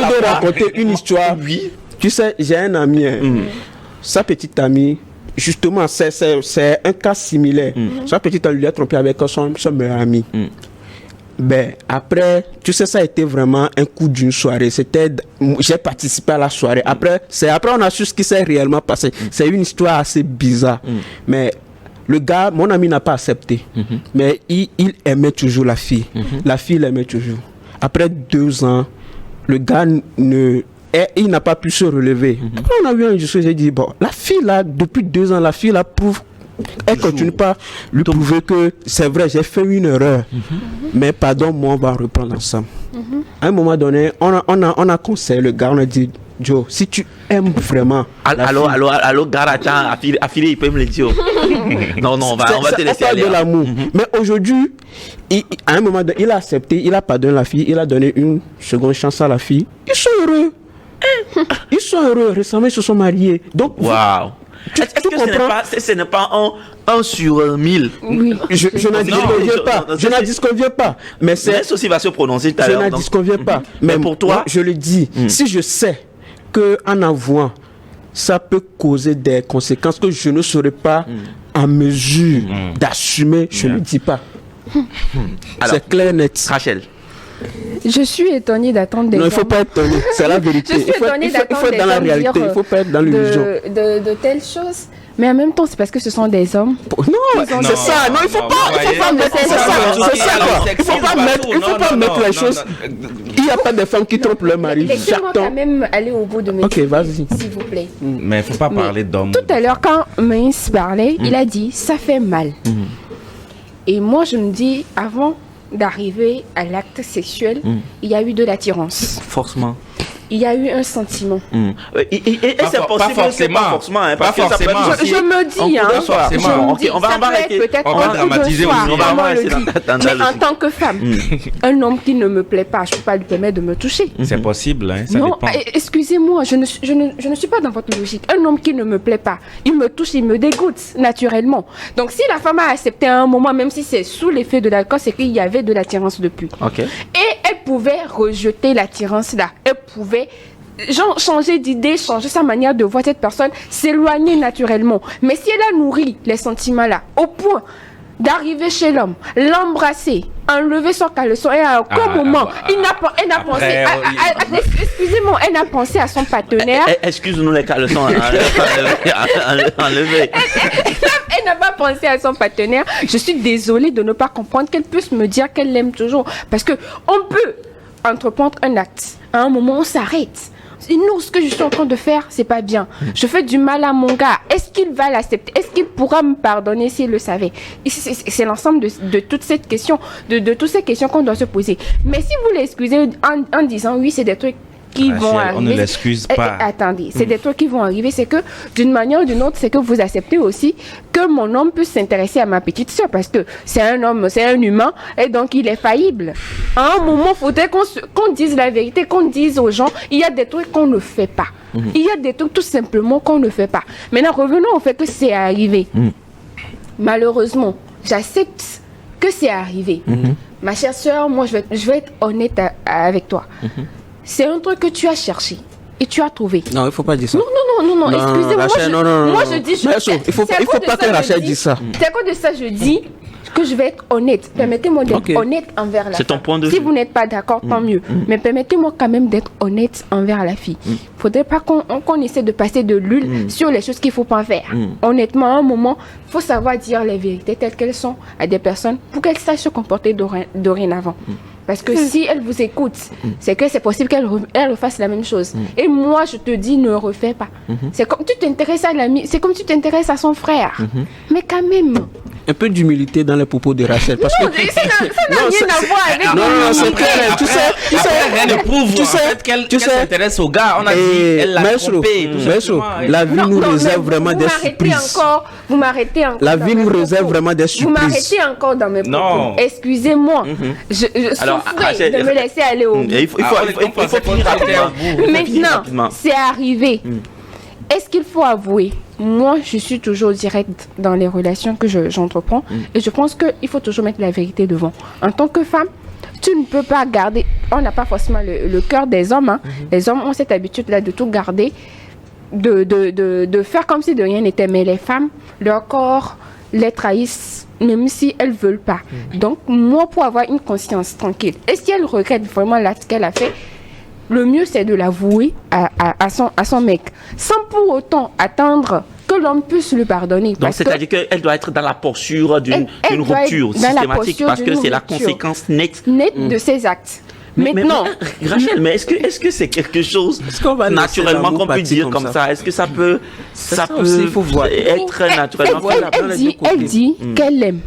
de raconter une histoire. Oui. Tu sais, j'ai un ami. Sa petite amie, justement, c'est un cas similaire. Sa petite amie lui a trompé avec son meilleur ami. Ben, après, tu sais, ça a été vraiment un coup d'une soirée. J'ai participé à la soirée. Après on a su ce qui s'est réellement passé. C'est une histoire assez bizarre. Mais le gars, mon ami n'a pas accepté. Mais il aimait toujours la fille. La fille l'aimait toujours. Après 2 ans, le gars il n'a pas pu se relever. Quand on a eu un discours, j'ai dit, bon, la fille là, depuis 2 ans, la fille là prouve, elle continue pas lui prouver que c'est vrai, j'ai fait une erreur. Mais pardon, moi, on va reprendre ensemble. À un moment donné, on a conseillé le gars, on a dit, Joe, si tu aimes vraiment. Allô, gars, attends, affilé, il peut me le dire. Non, on va te laisser aller. De l'amour. Mais aujourd'hui, à un moment donné, il a accepté, il a pardonné la fille, il a donné une seconde chance à la fille. Ils sont heureux. Ils sont heureux. Récemment, ils se sont mariés. Donc, waouh. Est-ce que ce n'est pas un sur 1000? Oui. Je n'en disconviens pas. Mais c'est aussi va se prononcer tout à l'heure. Je n'en disconviens pas. Mais pour toi, je le dis. Si je sais qu'en avouant, ça peut causer des conséquences que je ne serai pas en mesure d'assumer, je ne le dis pas. C'est clair, net. Rachel. Je suis étonnée d'attendre des Non, il ne faut pas être étonné, c'est la vérité. Je suis étonnée d'attendre il faut être dans la réalité, il ne faut pas être dans l'illusion. De telles choses. Mais en même temps, c'est parce que ce sont des hommes. Non, c'est ça. Non, il ne faut pas mettre les choses. Il n'y a pas de femmes qui trompent leur mari. Laissez-moi quand même aller au bout de mes Ok, vas-y. s'il vous plaît. Mais il ne faut pas parler d'hommes. Tout à l'heure, quand Maïs parlait, il a dit, ça fait mal. Et moi, je me dis, avant d'arriver à l'acte sexuel, il y a eu de l'attirance. Forcément. Il y a eu un sentiment. Et c'est possible, pas forcément. Pas forcément. Je me dis, on va arrêter. Peut-être on va dramatiser aussi. Mais en tant que femme, un homme qui ne me plaît pas, je ne peux pas lui permettre de me toucher. C'est possible, hein, ça non, dépend. Excusez-moi, je ne suis pas dans votre logique. Un homme qui ne me plaît pas, il me touche, il me dégoûte naturellement. Donc si la femme a accepté à un moment, même si c'est sous l'effet de l'alcool, c'est qu'il y avait de l'attirance depuis. Okay. Et elle pouvait rejeter l'attirance là. Elle pouvait changer d'idée, changer sa manière de voir cette personne, s'éloigner naturellement. Mais si elle a nourri les sentiments là, au point d'arriver chez l'homme, l'embrasser, enlever son caleçon et à aucun moment, elle n'a pensé excusez-moi, elle n'a pensé à son partenaire. Excuse-nous les caleçons enlevés. Elle n'a pas pensé à son partenaire. Je suis désolée de ne pas comprendre qu'elle puisse me dire qu'elle l'aime toujours. Parce que on peut entreprendre un acte. À un moment, on s'arrête. Non, ce que je suis en train de faire, c'est pas bien. Je fais du mal à mon gars. Est-ce qu'il va l'accepter? Est-ce qu'il pourra me pardonner s'il le savait? C'est l'ensemble de toute cette question, de toutes ces questions qu'on doit se poser. Mais si vous l'excusez en disant oui, c'est des trucs qui vont arriver. On ne l'excuse pas. Attendez, c'est des trucs qui vont arriver. C'est que d'une manière ou d'une autre, c'est que vous acceptez aussi que mon homme puisse s'intéresser à ma petite soeur parce que c'est un homme, c'est un humain et donc il est faillible. À un moment, il faudrait qu'on dise la vérité, qu'on dise aux gens, il y a des trucs qu'on ne fait pas. Il y a des trucs tout simplement qu'on ne fait pas. Maintenant, revenons au fait que c'est arrivé. Malheureusement, j'accepte que c'est arrivé. Ma chère soeur, moi, je vais être honnête avec toi. C'est un truc que tu as cherché et tu as trouvé. Non, il ne faut pas dire ça. Non, excusez-moi. Moi, je dis... Il faut pas que Rachel dise ça. C'est à cause de ça je dis que je vais être honnête. Permettez-moi d'être honnête envers la fille. C'est ton point de vue. Si vous n'êtes pas d'accord, tant mieux. Mais permettez-moi quand même d'être honnête envers la fille. Il ne faudrait pas qu'on essaie de passer de l'huile sur les choses qu'il ne faut pas faire. Honnêtement, à un moment, il faut savoir dire les vérités telles qu'elles sont à des personnes pour qu'elles sachent se comporter dorénavant. Parce que si elle vous écoute, c'est que c'est possible qu'elle elle refasse la même chose. Et moi, je te dis, ne refais pas. C'est comme tu t'intéresses à l'ami, c'est comme tu t'intéresses à son frère. Mais quand même. Un peu d'humilité dans les propos de Rachel. Parce Non, que... ça n'a rien à voir avec Non, c'est l'humilité. clair. Tu sais, rien ne prouve tu en sais, fait qu'elle tu sais. s'intéresse au gars. On a dit, elle l'a Maestro, trompé. tout Maestro, simplement. la vie nous mais réserve vraiment des surprises. Vous m'arrêtez encore. La dans vie mes nous propos. réserve vraiment des Vous surprises. m'arrêtez encore dans mes propos. Non. Excusez-moi. Je Alors, souffrais Rachel, de me laisser aller au bout. Il faut finir rapidement. Maintenant, c'est arrivé. Est-ce qu'il faut avouer? Moi, je suis toujours directe dans les relations que j'entreprends. Et je pense qu'il faut toujours mettre la vérité devant. En tant que femme, tu ne peux pas garder... On n'a pas forcément le cœur des hommes. Hein. Les hommes ont cette habitude-là de tout garder, de faire comme si de rien n'était. Mais les femmes, leur corps les trahissent, même si elles ne veulent pas. Donc, moi, pour avoir une conscience tranquille, et si elle regrette vraiment l'acte qu'elle a fait, le mieux, c'est de l'avouer à son mec, sans pour autant attendre que l'homme puisse lui pardonner. Donc, c'est-à-dire qu'elle doit être dans la posture d'une rupture systématique, parce que c'est la conséquence nette de ses actes. Maintenant, Rachel, mais est-ce que c'est quelque chose naturellement qu'on peut dire comme ça? Est-ce que ça peut il faut voir. être naturellement? Elle dit qu'elle l'aime.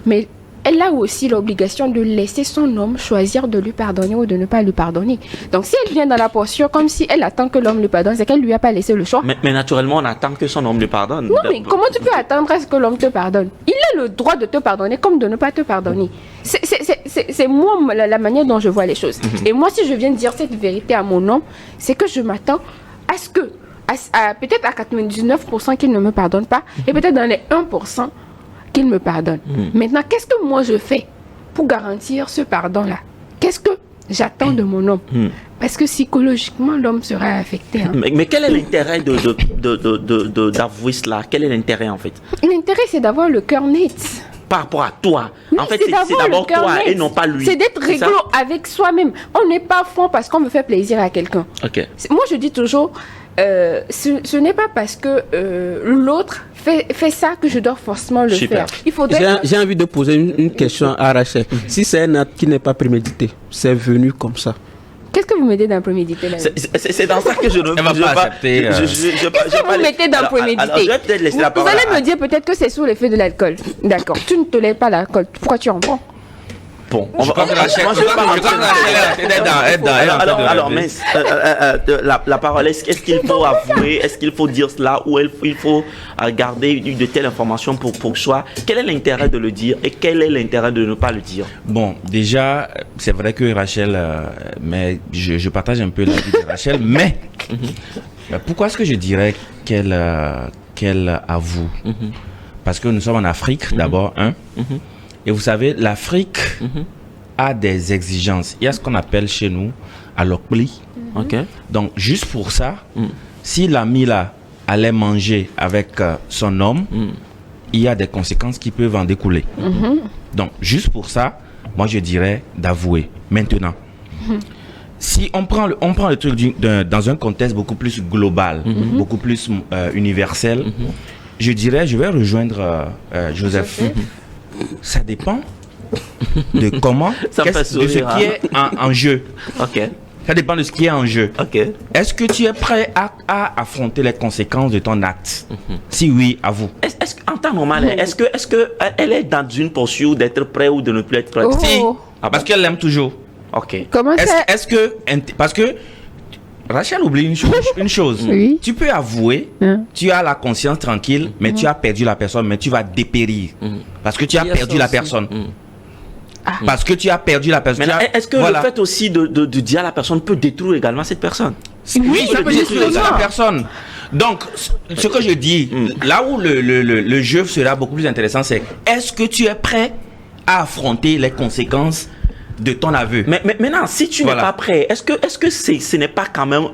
Mais elle a aussi l'obligation de laisser son homme choisir de lui pardonner ou de ne pas lui pardonner. Donc, si elle vient dans la posture comme si elle attend que l'homme lui pardonne, c'est qu'elle lui a pas laissé le choix. Mais naturellement, on attend que son homme lui pardonne. Non, mais comment tu peux attendre à ce que l'homme te pardonne? Il a le droit de te pardonner comme de ne pas te pardonner. C'est moi la manière dont je vois les choses. Et moi, si je viens dire cette vérité à mon homme, c'est que je m'attends à ce que, peut-être à 99% qu'il ne me pardonne pas, et peut-être dans les 1%, qu'il me pardonne. Maintenant, qu'est-ce que moi je fais pour garantir ce pardon-là? Qu'est-ce que j'attends de mon homme? Parce que psychologiquement, l'homme sera affecté. Hein. Mais quel est l'intérêt d'avouer cela? Quel est l'intérêt en fait? L'intérêt, c'est d'avoir le cœur net. Par rapport à toi. Oui, en fait, c'est d'abord toi et non pas lui. C'est d'être réglo avec soi-même. On n'est pas franc parce qu'on veut faire plaisir à quelqu'un. Okay. Moi, je dis toujours, ce n'est pas parce que l'autre fait ça que je dois forcément le faire. Il faudrait... J'ai envie de poser une question à Rachel. Si c'est un acte qui n'est pas prémédité, c'est venu comme ça. Qu'est-ce que vous mettez dans prémédité là? C'est dans ça que je ne veux pas accepter. Qu'est-ce que vous mettez dans prémédité? Vous allez me dire peut-être que c'est sous l'effet de l'alcool. D'accord. Tu ne tolères pas l'alcool. Pourquoi tu en prends? Bon, alors, mais la parole, est-ce qu'il faut avouer, est-ce qu'il faut dire cela, ou il faut garder de telles informations pour soi? Quel est l'intérêt de le dire et quel est l'intérêt de ne pas le dire? Bon, déjà, c'est vrai que Rachel, mais je partage un peu l'avis de Rachel, mais pourquoi est-ce que je dirais qu'elle avoue? Parce que nous sommes en Afrique, d'abord, hein. Et vous savez, l'Afrique a des exigences. Il y a ce qu'on appelle chez nous alokpli. Donc, juste pour ça, si l'ami là allait manger avec son homme, il y a des conséquences qui peuvent en découler. Donc, juste pour ça, moi je dirais d'avouer. Maintenant, si on prend le truc dans un contexte beaucoup plus global, beaucoup plus universel, je dirais, je vais rejoindre Joseph. Ça dépend de comment, de ce qui est en jeu. Ça dépend de ce qui est en jeu. Est-ce que tu es prêt à affronter les conséquences de ton acte? Si oui, avoue. En temps normal, est-ce que elle est dans une posture d'être prêt ou de ne plus être prêt? Si, parce qu'elle l'aime toujours. Comment ça? Parce que Rachel oublie une chose. Oui. Tu peux avouer, tu as la conscience tranquille, mais tu as perdu la personne, mais tu vas dépérir. Parce que tu as perdu la personne. Parce que tu as perdu la personne. Est-ce que le fait aussi de dire à la personne peut détruire également cette personne? Oui, ça peut détruire la personne. Donc, ce que je dis, là où le jeu sera beaucoup plus intéressant, c'est est-ce que tu es prêt à affronter les conséquences de ton aveu? Mais maintenant, si tu n'es pas prêt, est-ce que ce n'est pas quand même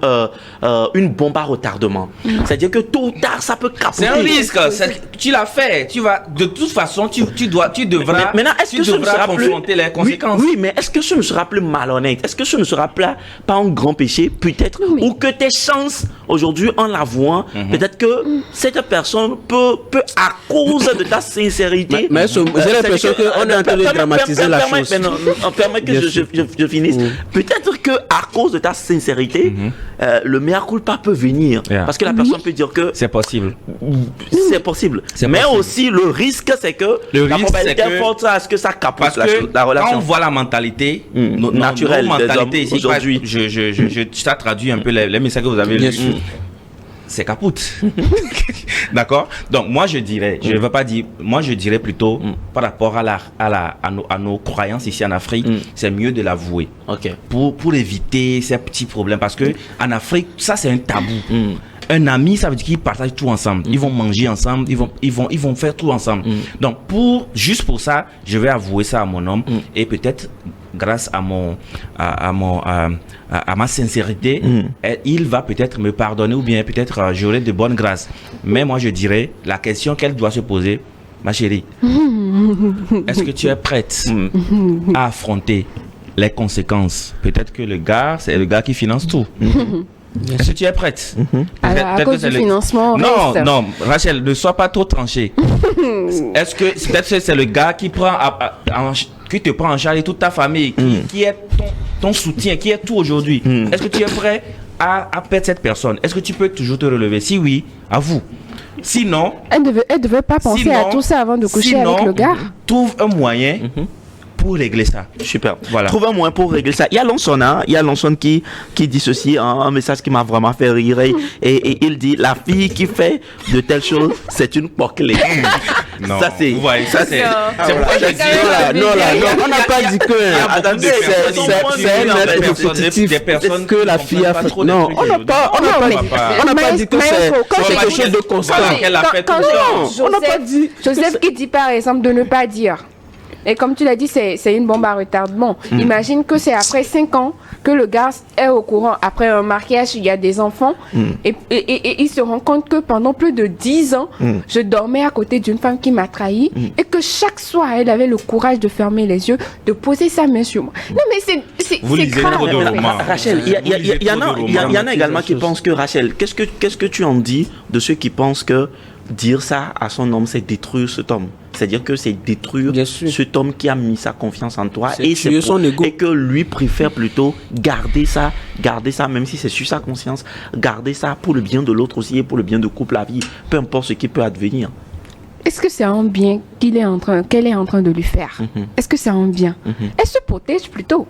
une bombe à retardement? C'est-à-dire que tôt ou tard, ça peut capoter. C'est un risque. tu l'as fait. Tu vas, de toute façon, tu devras, Maintenant, est-ce que ce ne sera plus confronter les conséquences. Oui, mais est-ce que ce ne sera plus malhonnête? Est-ce que ce ne sera pas un grand péché, peut-être, ou que tes chances aujourd'hui en l'avouant, peut-être que cette personne peut à cause de ta sincérité. Mais j'ai l'impression qu'on est en train de dramatiser la chose. Permets que je finisse. Peut-être que à cause de ta sincérité, le mea culpa peut venir, parce que la personne peut dire que c'est possible. C'est possible. Mais aussi le risque, c'est que la probabilité est forte à ce que ça capote la relation. Quand on voit la mentalité naturelle des hommes ici, aujourd'hui, je traduis un peu les messages que vous avez lus. C'est capote. D'accord? Donc moi je dirais, je ne veux pas dire, moi je dirais plutôt par rapport à nos croyances ici en Afrique, c'est mieux de l'avouer. Pour éviter ces petits problèmes, parce que en Afrique, ça c'est un tabou. Un ami, ça veut dire qu'ils partagent tout ensemble. Ils vont manger ensemble, ils vont faire tout ensemble. Donc juste pour ça, je vais avouer ça à mon homme, et peut-être grâce à ma sincérité, il va peut-être me pardonner, ou bien peut-être j'aurai de bonnes grâces. Mais moi je dirais, la question qu'elle doit se poser, ma chérie, est-ce que tu es prête à affronter les conséquences? Peut-être que le gars, c'est le gars qui finance tout. Est-ce que tu es prête? À cause du financement. Non, Rachel, ne sois pas trop tranchée. Est-ce que peut-être que c'est le gars qui qui te prend en charge toute ta famille, qui est ton soutien, qui est tout aujourd'hui? Est-ce que tu es prêt à perdre cette personne? Est-ce que tu peux toujours te relever? Si oui, avoue. Sinon, elle devait pas penser à tout ça avant de coucher avec le gars. Trouve un moyen pour régler ça. Super. Voilà. Trouve un moyen pour régler ça. Il y a Lonson qui dit ceci, un message qui m'a vraiment fait rire, et il dit: la fille qui fait de telles choses, c'est une poquelée. Non. Ça c'est. Ouais, ça c'est. C'est pourquoi je dis non, on n'a pas dit que. Attendez, C'est des personnes que la fille a fait. Non, on n'a pas dit que c'est quelque chose de constant. On n'a pas dit. Joseph qui dit par exemple de ne pas dire. Et comme tu l'as dit, c'est une bombe à retardement. Imagine que c'est après 5 ans que le gars est au courant. Après un mariage, il y a des enfants. Et il se rend compte que pendant plus de 10 ans, je dormais à côté d'une femme qui m'a trahi. Et que chaque soir, elle avait le courage de fermer les yeux, de poser sa main sur moi. Non, mais c'est grave. Rachel, il y en a également qui pensent que, Rachel, qu'est-ce que tu en dis de ceux qui pensent que dire ça à son homme, c'est détruire cet homme? C'est-à-dire que c'est détruire cet homme qui a mis sa confiance en toi, et que lui préfère plutôt garder ça, même si c'est sur sa conscience, garder ça pour le bien de l'autre aussi et pour le bien de couple, la vie, peu importe ce qui peut advenir. Est-ce que c'est un bien qu'elle est en train de lui faire? Est-ce que c'est un bien? Elle se protège plutôt.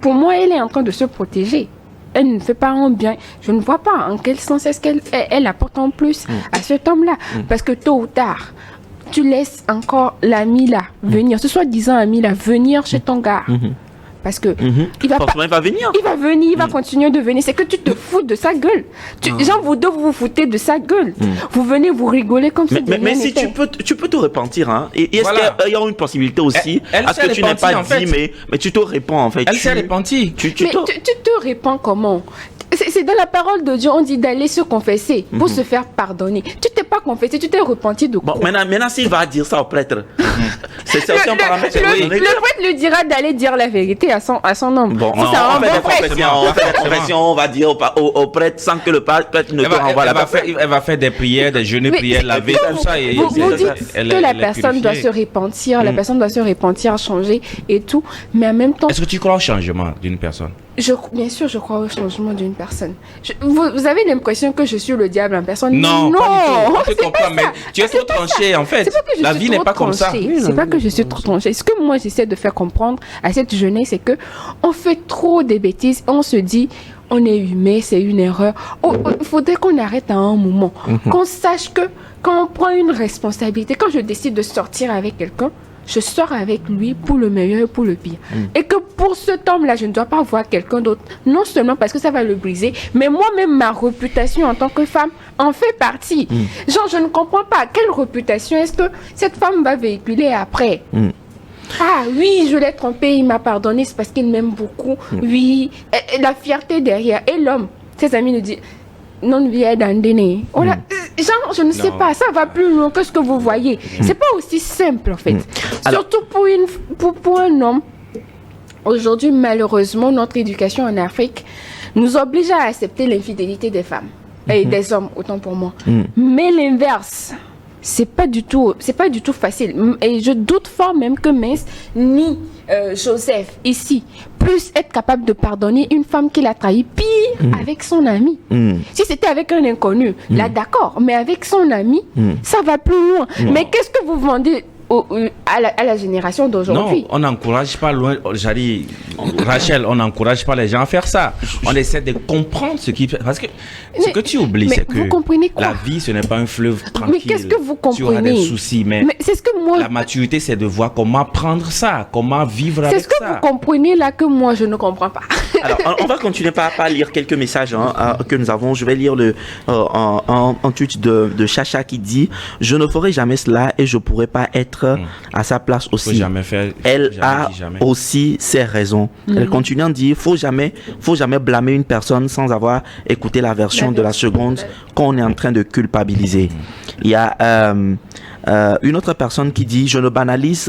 Pour moi, elle est en train de se protéger. Elle ne fait pas un bien. Je ne vois pas en quel sens est-ce qu'elle apporte en plus à cet homme-là. Parce que tôt ou tard, tu laisses encore l'ami là venir, ce soi-disant ami là, venir chez ton gars. Parce que il va venir. Il va venir, il va continuer de venir. C'est que tu te fous de sa gueule. Genre, vous deux, vous vous foutez de sa gueule. Vous venez, vous rigolez comme ça. Mais si tu peux te repentir, hein. Et est-ce qu'il y a une possibilité aussi à ce que tu n'aies pas dit, mais tu te répands en fait. Elle s'est repentie. Tu te répands comment? C'est dans la parole de Dieu, on dit d'aller se confesser pour se faire pardonner. Tu t'es pas confessé, tu t'es repenti de quoi? Bon, maintenant s'il va dire ça au prêtre, c'est aussi un paramètre. Le prêtre lui dira d'aller dire la vérité à son homme. Bon, on fait des confessions, on va dire au prêtre sans que le prêtre ne te renvoie la personne. Elle va faire des prières, des jeûnes, prières, laver, tout ça. Vous dites que la personne doit se repentir, la personne doit se repentir, changer et tout, mais en même temps... Est-ce que tu crois au changement d'une personne? Bien sûr, je crois au changement d'une personne. Vous avez l'impression que je suis le diable en personne? Non, c'est pas ça. Mais tu es trop tranché en fait. La vie n'est pas comme ça. C'est pas que je suis trop tranché. Ce que moi j'essaie de faire comprendre à cette jeunesse, c'est que on fait trop de bêtises. On se dit, on est humain, c'est une erreur. Il faudrait qu'on arrête à un moment, qu'on sache que quand on prend une responsabilité, quand je décide de sortir avec quelqu'un, je sors avec lui pour le meilleur et pour le pire. Et que pour cet homme-là, je ne dois pas voir quelqu'un d'autre. Non seulement parce que ça va le briser, mais moi-même, ma réputation en tant que femme en fait partie. Genre, je ne comprends pas quelle réputation est-ce que cette femme va véhiculer après. Ah oui, je l'ai trompé, il m'a pardonné, c'est parce qu'il m'aime beaucoup. Oui, et la fierté derrière. Et l'homme, ses amis nous disent, non, viens d'Andéné. genre, je ne sais pas, ça va plus loin que ce que vous voyez. C'est pas aussi simple, en fait. Alors- Surtout pour un homme. Aujourd'hui, malheureusement, notre éducation en Afrique nous oblige à accepter l'infidélité des femmes et des hommes, autant pour moi. Mais l'inverse, c'est pas du tout facile. Et je doute fort même que Mince ni Joseph ici puissent être capables de pardonner une femme qui l'a trahi, pire avec son ami. Si c'était avec un inconnu, là d'accord, mais avec son ami, ça va plus loin. Mais qu'est-ce que vous vendez à la génération d'aujourd'hui? Non, on n'encourage pas loin. J'allais, Rachel, on n'encourage pas les gens à faire ça. On essaie de comprendre ce qui. Parce que ce que tu oublies, mais c'est que vous comprenez quoi? la vie, ce n'est pas un fleuve tranquille. Mais qu'est-ce que vous Tu auras comprenez? des soucis, mais c'est ce que moi. la maturité, c'est de voir comment prendre ça, comment vivre C'est avec ce que ça. vous comprenez là que moi je ne comprends pas. Alors, on va continuer par lire quelques messages que nous avons. Je vais lire un tweet de Chacha qui dit « Je ne ferai jamais cela et je ne pourrai pas être à sa place Faut aussi. jamais faire. Elle jamais a dit jamais. aussi ses raisons. » Elle continue en dire « Faut jamais blâmer une personne sans avoir écouté la version de la seconde qu'on est en train de culpabiliser. » Il y a une autre personne qui dit je ne banalise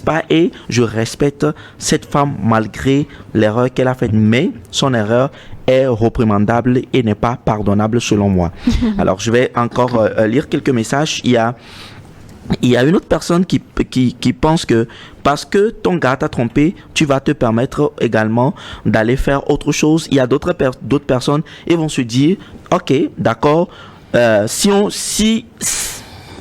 pas et je respecte cette femme malgré l'erreur qu'elle a faite, mais son erreur est réprimandable et n'est pas pardonnable selon moi. Alors je vais encore lire quelques messages. Il y a une autre personne qui pense que parce que ton gars t'a trompé, tu vas te permettre également d'aller faire autre chose. Il y a d'autres personnes qui vont se dire ok, d'accord,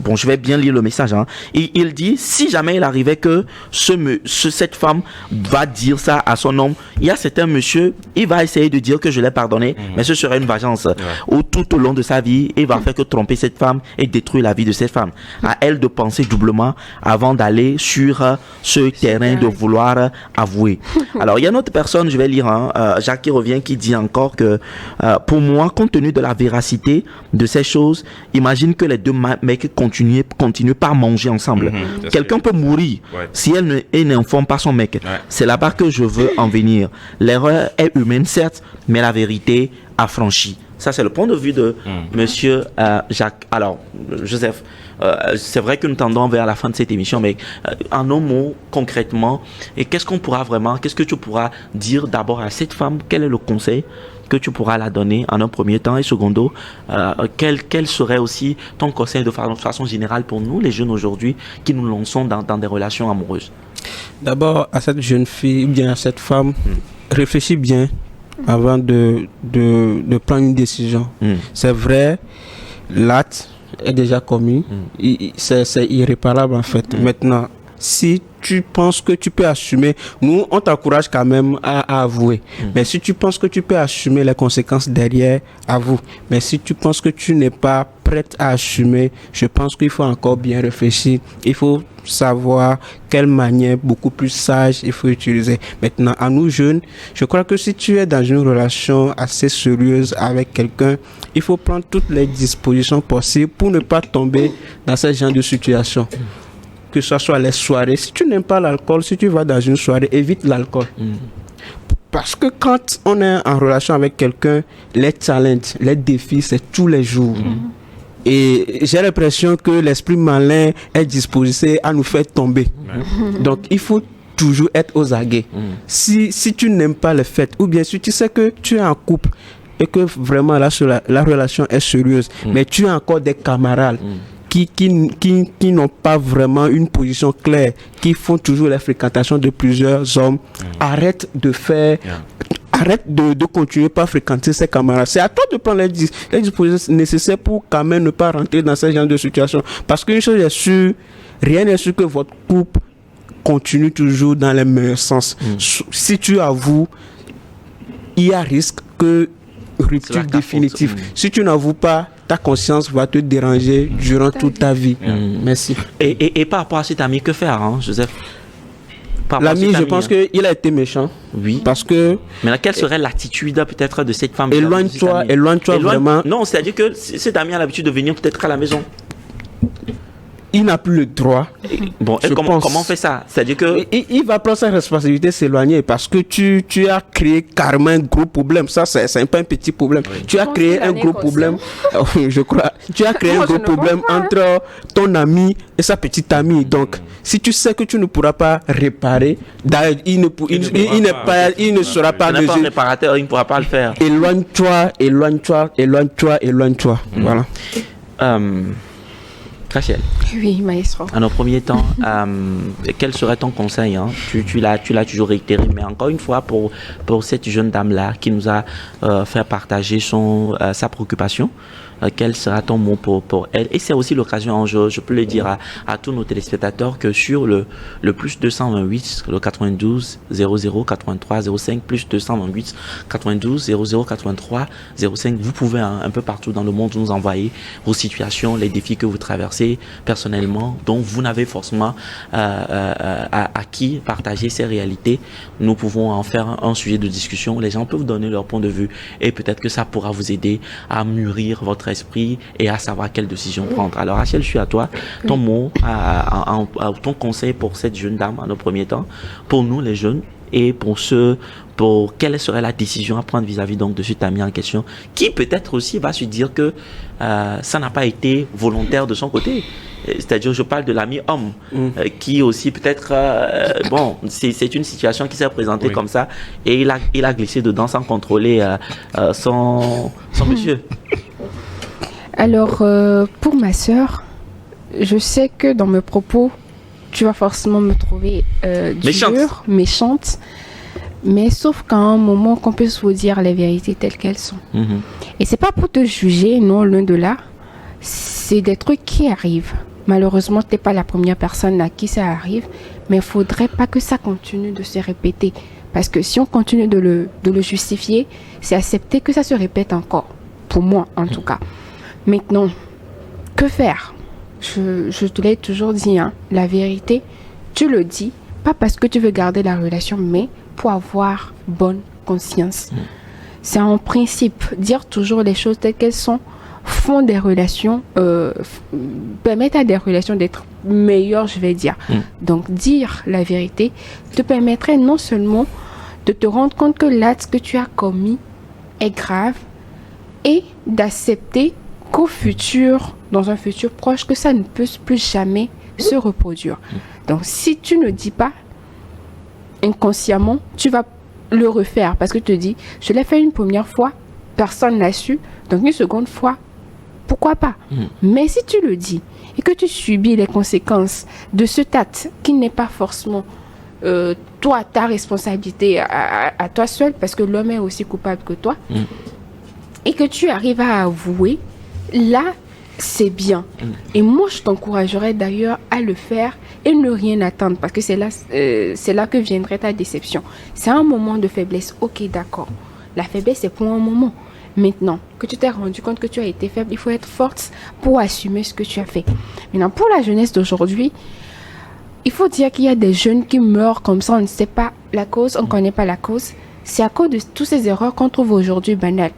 bon, je vais bien lire le message. Il dit, si jamais il arrivait que cette femme va dire ça à son homme, il y a certains monsieur, il va essayer de dire que je l'ai pardonné, mais ce serait une vengeance. Ou tout au long de sa vie, il va faire que tromper cette femme et détruire la vie de cette femme. À elle de penser doublement avant d'aller sur ce terrain de vouloir avouer. Alors, il y a une autre personne, je vais lire, Jacques qui revient, qui dit encore que pour moi, compte tenu de la véracité de ces choses, imagine que les deux mecs continuent pas à manger ensemble. Quelqu'un peut mourir si elle n'informe pas son mec. C'est là-bas que je veux en venir. L'erreur est humaine, certes, mais la vérité affranchie. Ça, c'est le point de vue de monsieur Jacques. Alors, Joseph, c'est vrai que nous tendons vers la fin de cette émission, mais en un mot, concrètement, et qu'est-ce que tu pourras dire d'abord à cette femme? Quel est le conseil que tu pourras la donner en un premier temps, et secondo, quel serait aussi ton conseil de façon générale pour nous, les jeunes aujourd'hui, qui nous lançons dans des relations amoureuses? D'abord, à cette jeune fille, ou bien à cette femme, réfléchis bien avant de prendre une décision. C'est vrai, l'acte est déjà commis, c'est irréparable en fait. Maintenant, si tu penses que tu peux assumer, nous on t'encourage quand même à avouer, mais si tu penses que tu peux assumer les conséquences derrière, avoue. Mais si tu penses que tu n'es pas prête à assumer, je pense qu'il faut encore bien réfléchir. Il faut savoir quelle manière beaucoup plus sage il faut utiliser. Maintenant, à nous jeunes, je crois que si tu es dans une relation assez sérieuse avec quelqu'un, il faut prendre toutes les dispositions possibles pour ne pas tomber dans ce genre de situation. Que ce soit les soirées, si tu n'aimes pas l'alcool, si tu vas dans une soirée, évite l'alcool. Parce que quand on est en relation avec quelqu'un, les challenges, les défis, c'est tous les jours. Et j'ai l'impression que l'esprit malin est disposé à nous faire tomber. Donc il faut toujours être aux aguets. Si tu n'aimes pas le fait, ou bien si tu sais que tu es en couple et que vraiment la relation est sérieuse, mais tu as encore des camarades qui n'ont pas vraiment une position claire, qui font toujours la fréquentation de plusieurs hommes, arrête de continuer par fréquenter ses camarades. C'est à toi de prendre les dispositions nécessaires pour quand même ne pas rentrer dans ce genre de situation. Parce qu'une chose est sûre, rien n'est sûr que votre couple continue toujours dans les meilleurs sens. Si tu avoues, il y a risque que rupture définitive. Si tu n'avoues pas, ta conscience va te déranger durant toute ta vie. Merci. Et par rapport à cet ami, que faire, Joseph? L'ami, je pense qu'il a été méchant. Oui. Parce que. Mais quelle serait l'attitude peut-être de cette femme? Éloigne-toi vraiment. Non, c'est-à-dire que cet ami a l'habitude de venir peut-être à la maison. il n'a plus le droit. Bon, et comment on fait ça? C'est-à-dire que... Il va prendre sa responsabilité, s'éloigner, parce que tu as créé carrément un gros problème. Ça, c'est pas un petit problème. Oui. Tu as créé un gros problème, je crois. Tu as créé un gros problème entre ton ami et sa petite amie. Donc, si tu sais que tu ne pourras pas réparer, il ne sera pas un réparateur, il ne pourra pas le faire. Éloigne-toi. Voilà. Rachel. Oui, maestro. En un premier temps, quel serait ton conseil, hein? Tu l'as toujours réitéré, mais encore une fois, pour cette jeune dame-là qui nous a fait partager sa préoccupation, quel sera ton mot pour elle? Et c'est aussi l'occasion, je peux le dire à tous nos téléspectateurs, que sur le plus 228, le 92 00 83 05, plus 228 92 00 83 05, vous pouvez un peu partout dans le monde nous envoyer vos situations, les défis que vous traversez personnellement, dont vous n'avez forcément à qui partager ces réalités. Nous pouvons en faire un sujet de discussion. Les gens peuvent donner leur point de vue et peut-être que ça pourra vous aider à mûrir votre esprit et à savoir quelle décision prendre. Alors Rachel, je suis à toi. Ton mot, ton conseil pour cette jeune dame en premier temps, pour nous les jeunes, et pour quelle serait la décision à prendre vis-à-vis donc de cet ami en question, qui peut-être aussi va se dire que ça n'a pas été volontaire de son côté. C'est-à-dire, je parle de l'ami homme, qui aussi peut-être, c'est une situation qui s'est présentée comme ça, et il a glissé dedans sans contrôler son monsieur. Alors, pour ma sœur, je sais que dans mes propos, tu vas forcément me trouver dure, méchante, mais sauf qu'à un moment qu'on puisse vous dire les vérités telles qu'elles sont. Et c'est pas pour te juger, non, loin de là, c'est des trucs qui arrivent. Malheureusement, tu n'es pas la première personne à qui ça arrive, mais il ne faudrait pas que ça continue de se répéter. Parce que si on continue de le justifier, c'est accepter que ça se répète encore. Pour moi, en tout cas. Maintenant, que faire? Je te l'ai toujours dit, hein, la vérité, tu le dis, pas parce que tu veux garder la relation, mais pour avoir bonne conscience. C'est en principe, dire toujours les choses telles qu'elles sont, font des relations, permettent à des relations d'être meilleures, je vais dire. Donc, dire la vérité te permettrait non seulement de te rendre compte que l'acte que tu as commis est grave et d'accepter qu'au futur, dans un futur proche, que ça ne peut plus jamais se reproduire. Donc, si tu ne dis pas, inconsciemment, tu vas le refaire parce que tu te dis, je l'ai fait une première fois, personne n'a su, donc une seconde fois, pourquoi pas? Mais si tu le dis et que tu subis les conséquences de ce acte qui n'est pas forcément toi, ta responsabilité à toi seul, parce que l'homme est aussi coupable que toi, et que tu arrives à avouer, là, c'est bien. Et moi, je t'encouragerais d'ailleurs à le faire et ne rien attendre, parce que c'est là que viendrait ta déception. C'est un moment de faiblesse, ok, d'accord. La faiblesse, c'est pour un moment. Maintenant que tu t'es rendu compte que tu as été faible, il faut être forte pour assumer ce que tu as fait. Maintenant, pour la jeunesse d'aujourd'hui, il faut dire qu'il y a des jeunes qui meurent comme ça, on ne sait pas la cause, on ne connaît pas la cause. C'est à cause de toutes ces erreurs qu'on trouve aujourd'hui banales.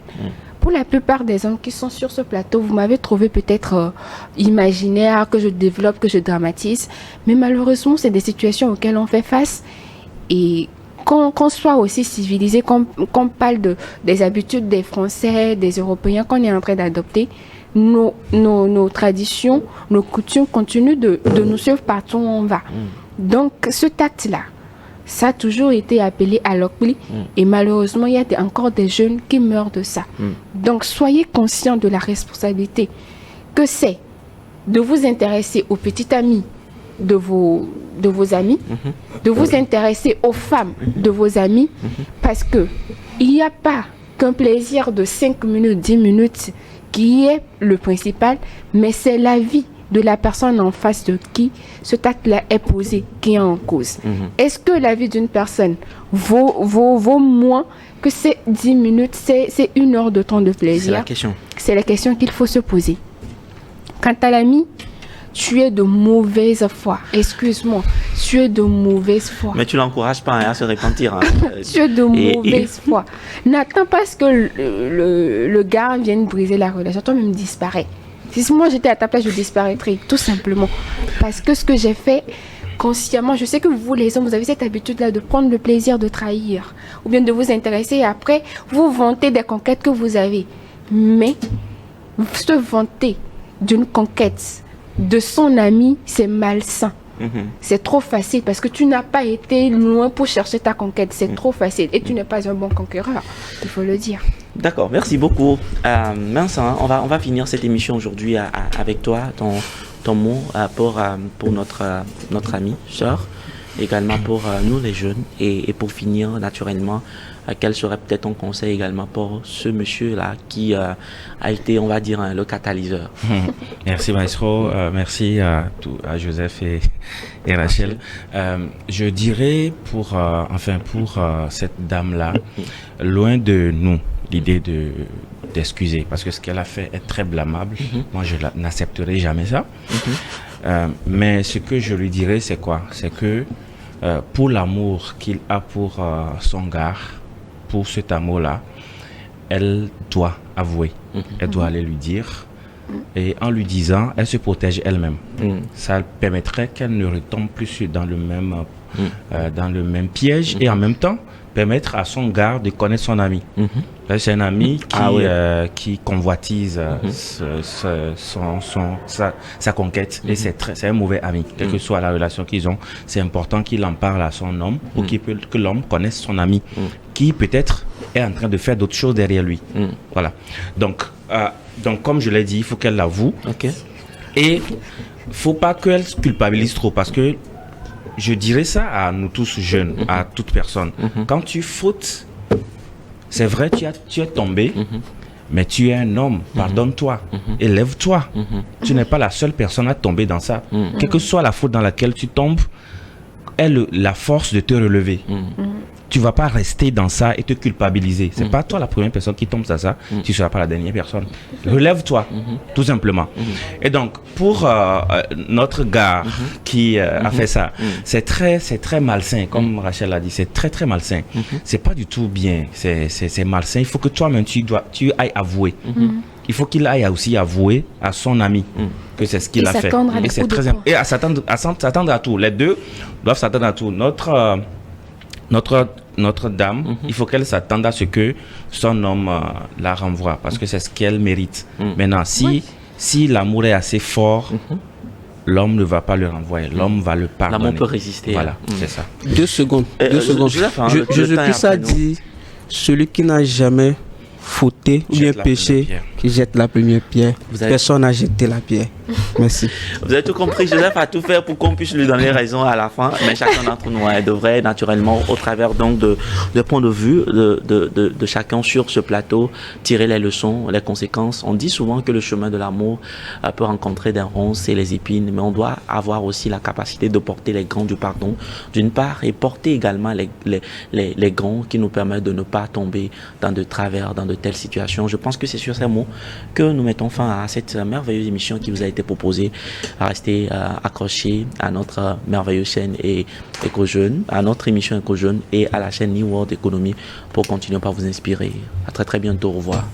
Pour la plupart des hommes qui sont sur ce plateau, vous m'avez trouvé peut-être imaginaire, que je développe, que je dramatise. Mais malheureusement, c'est des situations auxquelles on fait face. Et qu'on soit aussi civilisé, qu'on parle des habitudes des Français, des Européens qu'on est en train d'adopter, nos traditions, nos coutumes continuent de nous suivre partout où on va. Donc, ce acte-là, ça a toujours été appelé à l'oubli et malheureusement, il y a encore des jeunes qui meurent de ça. Donc, soyez conscients de la responsabilité que c'est de vous intéresser aux petits amis de vos amis, de vous intéresser aux femmes de vos amis, parce que il n'y a pas qu'un plaisir de 5 minutes, 10 minutes qui est le principal, mais c'est la vie de la personne en face de qui ce acte-là est posé, qui est en cause. Est-ce que la vie d'une personne vaut moins que ces 10 minutes, c'est 1 heure de temps de plaisir? C'est la question. C'est la question qu'il faut se poser. Quant à l'ami, tu es de mauvaise foi. Excuse-moi, tu es de mauvaise foi. Mais tu l'encourages pas à se repentir. Tu es de mauvaise foi. N'attends pas ce que le gars vienne briser la relation. Toi-même disparaît. Si moi j'étais à ta place, je disparaîtrais, tout simplement. Parce que ce que j'ai fait consciemment, je sais que vous les hommes, vous avez cette habitude-là de prendre le plaisir de trahir, ou bien de vous intéresser et après, vous vanter des conquêtes que vous avez. Mais se vanter d'une conquête de son ami, c'est malsain. C'est trop facile parce que tu n'as pas été loin pour chercher ta conquête. C'est trop facile et tu n'es pas un bon conquéreur, il faut le dire. D'accord, merci beaucoup. Vincent, on va finir cette émission aujourd'hui avec toi, ton mot pour notre ami, sœur, également pour nous les jeunes et pour finir naturellement, quel serait peut-être ton conseil également pour ce monsieur-là qui a été, on va dire, le catalyseur. Merci Maestro, merci à Joseph et Rachel. Je dirais pour cette dame-là, loin de nous l'idée d'excuser, parce que ce qu'elle a fait est très blâmable. Moi, je n'accepterai jamais ça. Mais ce que je lui dirais, c'est quoi? C'est que pour l'amour qu'il a pour son gars, pour cet amour-là, elle doit avouer. Elle doit aller lui dire. Et en lui disant, elle se protège elle-même. Ça permettrait qu'elle ne retombe plus dans le même piège et en même temps permettre à son gars de connaître son ami. C'est un ami qui convoitise sa conquête et c'est un mauvais ami. Quelle que soit la relation qu'ils ont, c'est important qu'il en parle à son homme ou que l'homme connaisse son ami qui peut-être est en train de faire d'autres choses derrière lui. Voilà. Donc comme je l'ai dit, il faut qu'elle l'avoue. Et il ne faut pas qu'elle culpabilise trop parce que je dirais ça à nous tous jeunes, à toute personne. Quand tu fautes, c'est vrai, tu es tombé, mais tu es un homme, pardonne-toi, élève-toi. Tu n'es pas la seule personne à tomber dans ça. Quelle que soit la faute dans laquelle tu tombes, aie la force de te relever. Tu ne vas pas rester dans ça et te culpabiliser. Ce n'est pas toi la première personne qui tombe dans ça, tu ne seras pas la dernière personne. Relève-toi, tout simplement. Et donc, pour notre gars qui a fait ça, c'est très malsain, comme Rachel l'a dit, c'est très très malsain. C'est pas du tout bien, c'est malsain. Il faut que toi-même, tu ailles avouer. Il faut qu'il aille aussi avouer à son ami que c'est ce qu'il a fait. Et c'est très important. Et à s'attendre à tout. Les deux doivent s'attendre à tout. Notre dame, il faut qu'elle s'attende à ce que son homme la renvoie parce que c'est ce qu'elle mérite. Maintenant, si l'amour est assez fort, l'homme ne va pas le renvoyer, l'homme va le pardonner. L'amour peut résister. Voilà, c'est ça. 2 secondes. Jésus-Christ a dit, celui qui n'a jamais fauté ou bien péché, qui jette la première pierre. Personne n'a jeté la pierre. Merci. Vous avez tout compris. Joseph a tout fait pour qu'on puisse lui donner raison à la fin, mais chacun d'entre nous devrait naturellement, au travers donc de points de vue de chacun sur ce plateau, tirer les leçons, les conséquences. On dit souvent que le chemin de l'amour peut rencontrer des ronces et les épines, mais on doit avoir aussi la capacité de porter les gants du pardon, d'une part, et porter également les gants qui nous permettent de ne pas tomber dans de travers, dans de telles situations. Je pense que c'est sur ces mots que nous mettons fin à cette merveilleuse émission qui vous a été proposée. Restez accrochés à notre merveilleuse chaîne Éco-Jeune, à notre émission Éco-Jeune et à la chaîne New World Economy pour continuer par vous inspirer. À très très bientôt. Au revoir.